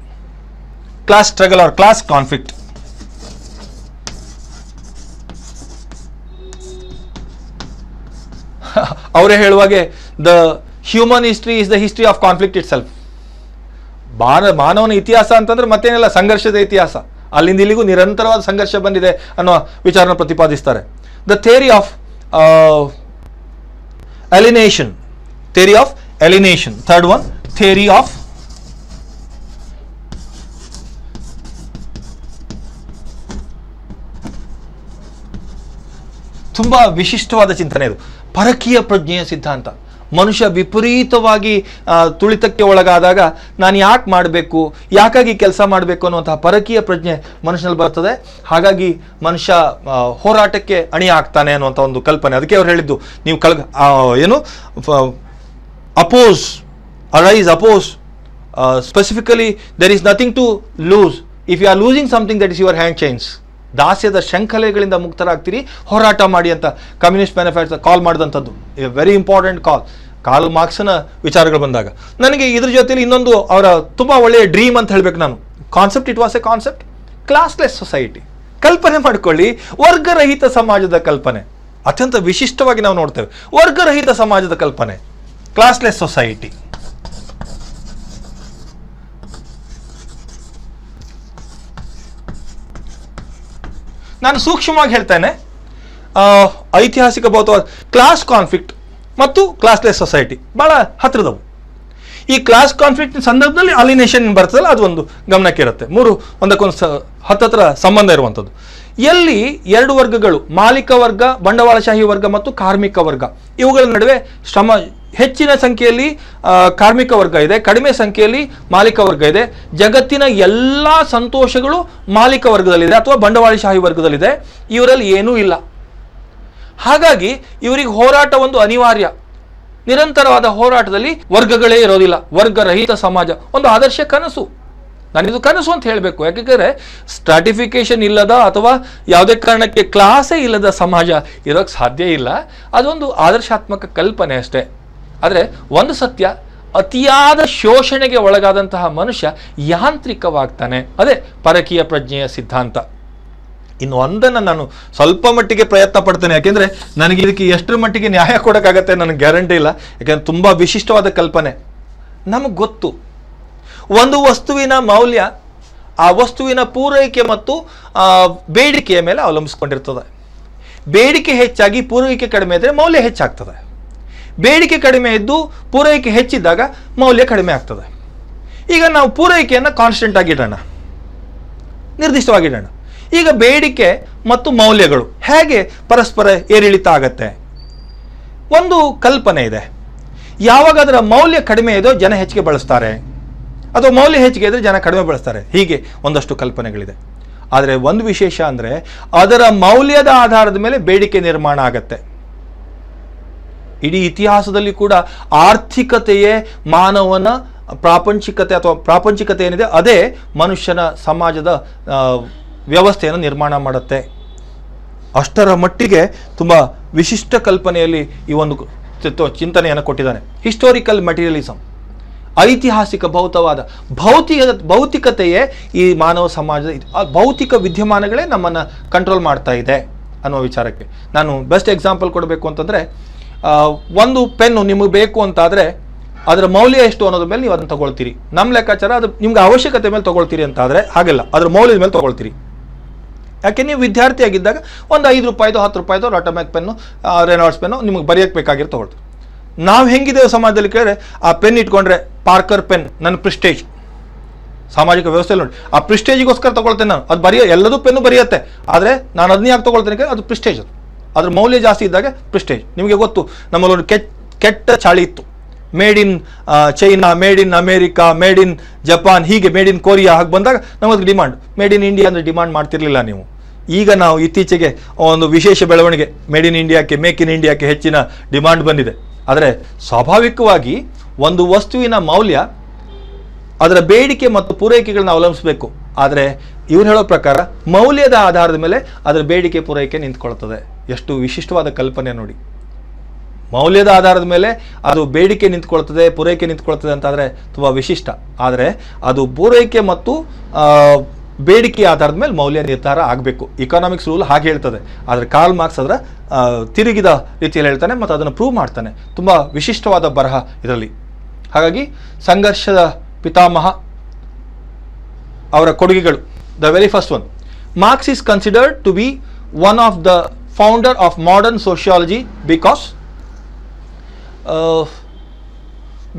class struggle or class conflict. ಅವರೇ ಹೇಳುವಾಗೆ the human history is the history of conflict itself. ಮಾನವನ ಇತಿಹಾಸ ಅಂತಂದ್ರೆ ಮತ್ತೇನಿಲ್ಲ, ಸಂಘರ್ಷದ ಇತಿಹಾಸ. ಅಲ್ಲಿಂದ ಇಲ್ಲಿಗೂ ನಿರಂತರವಾದ ಸಂಘರ್ಷ ಬಂದಿದೆ ಅನ್ನೋ ವಿಚಾರನ ಪ್ರತಿಪಾದಿಸ್ತಾರೆ. The theory of alienation, theory of alienation. Third one, theory of ತುಂಬಾ ವಿಶಿಷ್ಟವಾದ ಚಿಂತನೆ ಇದು, ಪರಕೀಯ ಪ್ರಜ್ಞೆಯ ಸಿದ್ಧಾಂತ. ಮನುಷ್ಯ ವಿಪರೀತವಾಗಿ ತುಳಿತಕ್ಕೆ ಒಳಗಾದಾಗ ನಾನು ಯಾಕೆ ಮಾಡಬೇಕು, ಯಾಕಾಗಿ ಕೆಲಸ ಮಾಡಬೇಕು ಅನ್ನುವಂತಹ ಪರಕೀಯ ಪ್ರಜ್ಞೆ ಮನುಷ್ಯನಲ್ಲಿ ಬರ್ತದೆ. ಹಾಗಾಗಿ ಮನುಷ್ಯ ಹೋರಾಟಕ್ಕೆ ಅಣಿ ಆಗ್ತಾನೆ ಅನ್ನುವಂಥ ಒಂದು ಕಲ್ಪನೆ. ಅದಕ್ಕೆ ಅವ್ರು ಹೇಳಿದ್ದು, ನೀವು ಏನು oppose, arise, oppose. Specifically there is nothing to lose. If you are losing something that is your hand chains. ದಾಸ್ಯದ ಶೃಂಖಲೆಗಳಿಂದ ಮುಕ್ತರಾಗ್ತೀರಿ, ಹೋರಾಟ ಮಾಡಿ ಅಂತ ಕಮ್ಯುನಿಸ್ಟ್ ಮ್ಯಾನಿಫೆಸ್ಟೋ ಕಾಲ್ ಮಾಡಿದಂಥದ್ದು. A very important call. Karl ಮಾರ್ಕ್ಸ್ನ ವಿಚಾರಗಳು ಬಂದಾಗ ನನಗೆ ಇದ್ರ ಜೊತೆಲಿ ಇನ್ನೊಂದು ಅವರ ತುಂಬ ಒಳ್ಳೆಯ ಡ್ರೀಮ್ ಅಂತ ಹೇಳಬೇಕು ನಾನು. Concept, it was A concept, classless society. ಕಲ್ಪನೆ ಮಾಡಿಕೊಳ್ಳಿ, ವರ್ಗರಹಿತ ಸಮಾಜದ ಕಲ್ಪನೆ ಅತ್ಯಂತ ವಿಶಿಷ್ಟವಾಗಿ ನಾವು ನೋಡ್ತೇವೆ. ವರ್ಗರಹಿತ ಸಮಾಜದ ಕಲ್ಪನೆ, ಕ್ಲಾಸ್ಲೆಸ್ ಸೊಸೈಟಿ. ನಾನು ಸೂಕ್ಷ್ಮವಾಗಿ ಹೇಳ್ತೇನೆ, ಐತಿಹಾಸಿಕ ಭೌತವಾದ ಕ್ಲಾಸ್ ಕಾನ್ಫ್ಲಿಕ್ಟ್ ಮತ್ತು ಕ್ಲಾಸ್ಲೆಸ್ ಸೊಸೈಟಿ ಬಹಳ ಹತ್ತಿರದವು. ಈ ಕ್ಲಾಸ್ ಕಾನ್ಫ್ಲಿಕ್ಟ್ ಸಂದರ್ಭದಲ್ಲಿ ಅಲಿನೇಷನ್ ಬರ್ತದಲ್ಲ, ಅದು ಒಂದು ಗಮನಕ್ಕೆ ಇರುತ್ತೆ. ಮೂರು ಒಂದಕ್ಕೊಂದು ಹತ್ತಿರ ಸಂಬಂಧ ಇರುವಂಥದ್ದು. ಎಲ್ಲಿ ಎರಡು ವರ್ಗಗಳು, ಮಾಲೀಕ ವರ್ಗ, ಬಂಡವಾಳಶಾಹಿ ವರ್ಗ ಮತ್ತು ಕಾರ್ಮಿಕ ವರ್ಗ, ಇವುಗಳ ನಡುವೆ ಹೆಚ್ಚಿನ ಸಂಖ್ಯೆಯಲ್ಲಿ ಕಾರ್ಮಿಕ ವರ್ಗ ಇದೆ, ಕಡಿಮೆ ಸಂಖ್ಯೆಯಲ್ಲಿ ಮಾಲೀಕ ವರ್ಗ ಇದೆ. ಜಗತ್ತಿನ ಎಲ್ಲ ಸಂತೋಷಗಳು ಮಾಲೀಕ ವರ್ಗದಲ್ಲಿದೆ ಅಥವಾ ಬಂಡವಾಳಶಾಹಿ ವರ್ಗದಲ್ಲಿದೆ. ಇವರಲ್ಲಿ ಏನೂ ಇಲ್ಲ. ಹಾಗಾಗಿ ಇವರಿಗೆ ಹೋರಾಟ ಒಂದು ಅನಿವಾರ್ಯ. ನಿರಂತರವಾದ ಹೋರಾಟದಲ್ಲಿ ವರ್ಗಗಳೇ ಇರೋದಿಲ್ಲ. ವರ್ಗರಹಿತ ಸಮಾಜ ಒಂದು ಆದರ್ಶ ಕನಸು. ನಾನಿದು ಕನಸು ಅಂತ ಹೇಳಬೇಕು. ಯಾಕೆಂದರೆ ಸ್ಟ್ರಾಟಿಫಿಕೇಶನ್ ಇಲ್ಲದ ಅಥವಾ ಯಾವುದೇ ಕಾರಣಕ್ಕೆ ಕ್ಲಾಸೇ ಇಲ್ಲದ ಸಮಾಜ ಇರೋಕ್ಕೆ ಸಾಧ್ಯ ಇಲ್ಲ. ಅದೊಂದು ಆದರ್ಶಾತ್ಮಕ ಕಲ್ಪನೆ ಅಷ್ಟೇ. ಆದರೆ ಒಂದು ಸತ್ಯ, ಅತಿಯಾದ ಶೋಷಣೆಗೆ ಒಳಗಾದಂತಹ ಮನುಷ್ಯ ಯಾಂತ್ರಿಕವಾಗ್ತಾನೆ. ಅದೇ ಪರಕೀಯ ಪ್ರಜ್ಞೆಯ ಸಿದ್ಧಾಂತ. ಇನ್ನು ಒಂದನ್ನು ನಾನು ಸ್ವಲ್ಪ ಮಟ್ಟಿಗೆ ಪ್ರಯತ್ನ ಪಡ್ತೇನೆ, ಯಾಕೆಂದರೆ ನನಗೆ ಇದಕ್ಕೆ ಎಷ್ಟರ ಮಟ್ಟಿಗೆ ನ್ಯಾಯ ಕೊಡೋಕ್ಕಾಗತ್ತೆ ನನಗೆ ಗ್ಯಾರಂಟಿ ಇಲ್ಲ. ಯಾಕೆಂದರೆ ತುಂಬ ವಿಶಿಷ್ಟವಾದ ಕಲ್ಪನೆ. ನಮಗೆ ಗೊತ್ತು, ಒಂದು ವಸ್ತುವಿನ ಮೌಲ್ಯ ಆ ವಸ್ತುವಿನ ಪೂರೈಕೆ ಮತ್ತು ಬೇಡಿಕೆಯ ಮೇಲೆ ಅವಲಂಬಿಸ್ಕೊಂಡಿರ್ತದೆ. ಬೇಡಿಕೆ ಹೆಚ್ಚಾಗಿ ಪೂರೈಕೆ ಕಡಿಮೆ ಇದ್ದರೆ ಮೌಲ್ಯ ಹೆಚ್ಚಾಗ್ತದೆ. ಬೇಡಿಕೆ ಕಡಿಮೆ ಇದ್ದು ಪೂರೈಕೆ ಹೆಚ್ಚಿದ್ದಾಗ ಮೌಲ್ಯ ಕಡಿಮೆ ಆಗ್ತದೆ. ಈಗ ನಾವು ಪೂರೈಕೆಯನ್ನು ಕಾನ್ಸ್ಟೆಂಟ್ ಆಗಿಡೋಣ, ನಿರ್ದಿಷ್ಟವಾಗಿಡೋಣ. ಈಗ ಬೇಡಿಕೆ ಮತ್ತು ಮೌಲ್ಯಗಳು ಹೇಗೆ ಪರಸ್ಪರ ಏರಿಳಿತ ಆಗತ್ತೆ? ಒಂದು ಕಲ್ಪನೆ ಇದೆ, ಯಾವಾಗ ಅದರ ಮೌಲ್ಯ ಕಡಿಮೆ ಇದೋ ಜನ ಹೆಚ್ಚಿಗೆ ಬಳಸ್ತಾರೆ, ಅಥವಾ ಮೌಲ್ಯ ಹೆಚ್ಚಿಗೆ ಇದ್ದರೆ ಜನ ಕಡಿಮೆ ಬಳಸ್ತಾರೆ. ಹೀಗೆ ಒಂದಷ್ಟು ಕಲ್ಪನೆಗಳಿದೆ. ಆದರೆ ಒಂದು ವಿಶೇಷ ಅಂದರೆ ಅದರ ಮೌಲ್ಯದ ಆಧಾರದ ಮೇಲೆ ಬೇಡಿಕೆ ನಿರ್ಮಾಣ ಆಗತ್ತೆ. ಇಡೀ ಇತಿಹಾಸದಲ್ಲಿ ಕೂಡ ಆರ್ಥಿಕತೆಯೇ ಮಾನವನ ಪ್ರಾಪಂಚಿಕತೆ ಅಥವಾ ಪ್ರಾಪಂಚಿಕತೆ ಏನಿದೆ ಅದೇ ಮನುಷ್ಯನ ಸಮಾಜದ ವ್ಯವಸ್ಥೆಯನ್ನು ನಿರ್ಮಾಣ ಮಾಡುತ್ತೆ. ಅಷ್ಟರ ಮಟ್ಟಿಗೆ ತುಂಬ ವಿಶಿಷ್ಟ ಕಲ್ಪನೆಯಲ್ಲಿ ಈ ಒಂದು ಚಿಂತನೆಯನ್ನು ಕೊಟ್ಟಿದ್ದಾನೆ. ಹಿಸ್ಟೋರಿಕಲ್ ಮೆಟೀರಿಯಲಿಸಮ್, ಐತಿಹಾಸಿಕ ಭೌತವಾದ ಭೌತಿಕತೆಯೇ ಈ ಮಾನವ ಸಮಾಜದ ಭೌತಿಕ ವಿದ್ಯಮಾನಗಳೇ ನಮ್ಮನ್ನು ಕಂಟ್ರೋಲ್ ಮಾಡ್ತಾ ಇದೆ ಅನ್ನುವ ವಿಚಾರಕ್ಕೆ ನಾನು ಬೆಸ್ಟ್ ಎಕ್ಸಾಂಪಲ್ ಕೊಡಬೇಕು ಅಂತಂದರೆ, ಒಂದು ಪೆನ್ನು ನಿಮಗೆ ಬೇಕು ಅಂತಾದರೆ ಅದರ ಮೌಲ್ಯ ಎಷ್ಟು ಅನ್ನೋದ್ರ ಮೇಲೆ ನೀವು ಅದನ್ನು ತಗೊಳ್ತೀರಿ. ನಮ್ಮ ಲೆಕ್ಕಾಚಾರ ಅದು ನಿಮ್ಗೆ ಅವಶ್ಯಕತೆ ಮೇಲೆ ತೊಗೊಳ್ತೀರಿ ಅಂತಾದರೆ ಹಾಗೆಲ್ಲ, ಅದರ ಮೌಲ್ಯದ ಮೇಲೆ ತೊಗೊಳ್ತೀರಿ. ಯಾಕೆ ನೀವು ವಿದ್ಯಾರ್ಥಿಯಾಗಿದ್ದಾಗ ಒಂದು 5 ರೂಪಾಯಿದು 10 ರೂಪಾಯಿದು ಆಟೋಮ್ಯಾಕ್ ಪೆನ್ನು, ರೆನಾಲ್ಡ್ಸ್ ಪೆನ್ನು ನಿಮಗೆ ಬರೆಯೋಕ್ಕೆ ಬೇಕಾಗಿರೋ ತೊಗೊಳ್ತೀವಿ. ನಾವು ಹೆಂಗಿದ್ದೇವೆ ಸಮಾಜದಲ್ಲಿ ಕೇಳಿದ್ರೆ, ಆ ಪೆನ್ ಇಟ್ಕೊಂಡ್ರೆ ಪಾರ್ಕರ್ ಪೆನ್ ನನ್ನ ಪ್ರಿಸ್ಟೇಜ್, ಸಾಮಾಜಿಕ ವ್ಯವಸ್ಥೆಯಲ್ಲಿ ನೋಡಿ ಆ ಪ್ರಿಸ್ಟೇಜಿಗೋಸ್ಕರ ತೊಗೊಳ್ತೇನೆ ನಾನು. ಅದು ಎಲ್ಲದೂ ಪೆನ್ನು ಬರೆಯುತ್ತೆ, ಆದರೆ ನಾನು ಅದನ್ನ ಯಾಕೆ ತೊಗೊಳ್ತೇನೆ? ಅದು ಪ್ರಿಸ್ಟೇಜ್. ಅದು ಅದ್ರ ಮೌಲ್ಯ ಜಾಸ್ತಿ ಇದ್ದಾಗ ಪ್ರಿಸ್ಟೇಜ್. ನಿಮಗೆ ಗೊತ್ತು, ನಮ್ಮಲ್ಲಿ ಒಂದು ಕೆಟ್ಟ ಚಾಳಿ ಇತ್ತು, made in China, made in America, made in Japan, ಹೀಗೆ ಮೇಡ್ ಇನ್ ಕೊರಿಯಾ. ಹಾಗೆ ಬಂದಾಗ ನಮಗೆ ಡಿಮಾಂಡ್, ಮೇಡ್ ಇನ್ ಇಂಡಿಯಾ ಅಂದರೆ ಡಿಮಾಂಡ್ ಮಾಡ್ತಿರ್ಲಿಲ್ಲ ನೀವು. ಈಗ ನಾವು ಇತ್ತೀಚೆಗೆ ಒಂದು ವಿಶೇಷ ಬೆಳವಣಿಗೆ, ಮೇಡ್ ಇನ್ ಇಂಡಿಯಾಕ್ಕೆ, ಮೇಕ್ ಇನ್ ಇಂಡಿಯಾಕ್ಕೆ ಹೆಚ್ಚಿನ ಡಿಮಾಂಡ್ ಬಂದಿದೆ. ಆದರೆ ಸ್ವಾಭಾವಿಕವಾಗಿ ಒಂದು ವಸ್ತುವಿನ ಮೌಲ್ಯ ಅದರ ಬೇಡಿಕೆ ಮತ್ತು ಪೂರೈಕೆಗಳನ್ನ ಅವಲಂಬಿಸಬೇಕು. ಆದರೆ ಇವ್ರು ಹೇಳೋ ಪ್ರಕಾರ ಮೌಲ್ಯದ ಆಧಾರದ ಮೇಲೆ ಅದರ ಬೇಡಿಕೆ ಪೂರೈಕೆ ನಿಂತ್ಕೊಳ್ತದೆ. ಎಷ್ಟು ವಿಶಿಷ್ಟವಾದ ಕಲ್ಪನೆ ನೋಡಿ. ಮೌಲ್ಯದ ಆಧಾರದ ಮೇಲೆ ಅದು ಬೇಡಿಕೆ ನಿಂತ್ಕೊಳ್ತದೆ, ಪೂರೈಕೆ ನಿಂತ್ಕೊಳ್ತದೆ ಅಂತಾದರೆ ತುಂಬ ವಿಶಿಷ್ಟ. ಆದರೆ ಅದು ಪೂರೈಕೆ ಮತ್ತು ಬೇಡಿಕೆ ಆಧಾರದ ಮೇಲೆ ಮೌಲ್ಯ ನಿರ್ಧಾರ ಆಗಬೇಕು. ಇಕಾನಾಮಿಕ್ಸ್ ರೂಲ್ ಹಾಗೆ ಹೇಳ್ತದೆ. ಆದರೆ ಕಾರ್ಲ್ ಮಾರ್ಕ್ಸ್ ಅದರ ತಿರುಗಿದ ರೀತಿಯಲ್ಲಿ ಹೇಳ್ತಾನೆ ಮತ್ತು ಅದನ್ನು ಪ್ರೂವ್ ಮಾಡ್ತಾನೆ. ತುಂಬ ವಿಶಿಷ್ಟವಾದ ಬರಹ ಇದರಲ್ಲಿ. ಹಾಗಾಗಿ ಸಂಘರ್ಷದ ಪಿತಾಮಹ ಅವರ ಕೊಡುಗೆಗಳು, the very first one, Marx is considered to be one of the founder of modern sociology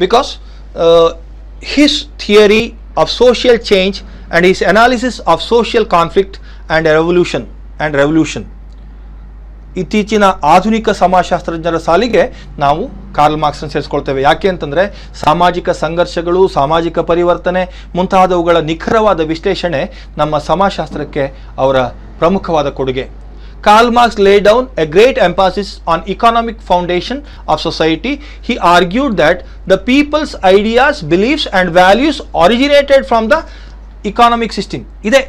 because his theory of social change and his analysis of social conflict and revolution. ಇತ್ತೀಚಿನ ಆಧುನಿಕ ಸಮಾಜಶಾಸ್ತ್ರಜ್ಞರ ಸಾಲಿಗೆ ನಾವು ಕಾರ್ಲ್ ಮಾರ್ಕ್ಸ್ನ ಸೇರಿಸ್ಕೊಳ್ತೇವೆ. ಯಾಕೆ ಅಂತಂದರೆ ಸಾಮಾಜಿಕ ಸಂಘರ್ಷಗಳು, ಸಾಮಾಜಿಕ ಪರಿವರ್ತನೆ ಮುಂತಾದವುಗಳ ನಿಖರವಾದ ವಿಶ್ಲೇಷಣೆ ನಮ್ಮ ಸಮಾಜಶಾಸ್ತ್ರಕ್ಕೆ ಅವರ ಪ್ರಮುಖವಾದ ಕೊಡುಗೆ. Karl Marx laid down a great emphasis on economic foundation of society. He argued that the people's ideas, beliefs and values originated from the economic system. ಇದೆ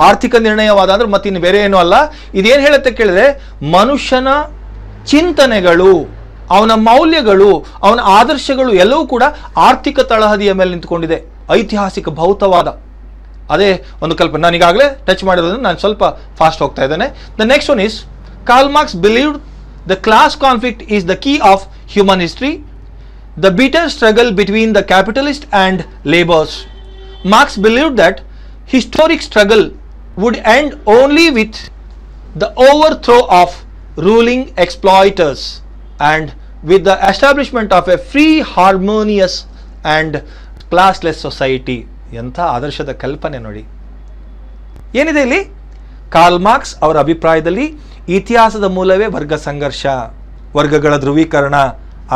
ಆರ್ಥಿಕ ನಿರ್ಣಯವಾದ ಅಂದ್ರೆ ಮತ್ತಿನ್ನು ಬೇರೆ ಏನೂ ಅಲ್ಲ. ಇದೇನು ಹೇಳುತ್ತೆ ಕೇಳಿದ್ರೆ, ಮನುಷ್ಯನ ಚಿಂತನೆಗಳು, ಅವನ ಮೌಲ್ಯಗಳು, ಅವನ ಆದರ್ಶಗಳು ಎಲ್ಲವೂ ಕೂಡ ಆರ್ಥಿಕ ತಳಹದಿಯ ಮೇಲೆ ನಿಂತುಕೊಂಡಿದೆ. ಐತಿಹಾಸಿಕ ಭೌತವಾದ ಅದೇ ಒಂದು ಕಲ್ಪನೆ. ನಾನು ಈಗಾಗಲೇ ಟಚ್ ಮಾಡಿರೋದನ್ನು ನಾನು ಸ್ವಲ್ಪ ಫಾಸ್ಟ್ ಹೋಗ್ತಾ ಇದ್ದೇನೆ. The next one is, Karl Marx believed the class conflict is the key of human history, the bitter struggle between the capitalist and labours. Marx believed that historic struggle would end only with the overthrow of ruling exploiters and with the establishment of a free, harmonious and classless society. ಎಂಥ ಆದರ್ಶದ ಕಲ್ಪನೆ ನೋಡಿ. ಏನಿದೆ ಇಲ್ಲಿ? ಕಾರ್ಲ್ ಮಾರ್ಕ್ಸ್ ಅವರ ಅಭಿಪ್ರಾಯದಲ್ಲಿ ಇತಿಹಾಸದ ಮೂಲವೇ ವರ್ಗ ಸಂಘರ್ಷ, ವರ್ಗಗಳ ಧ್ರುವೀಕರಣ,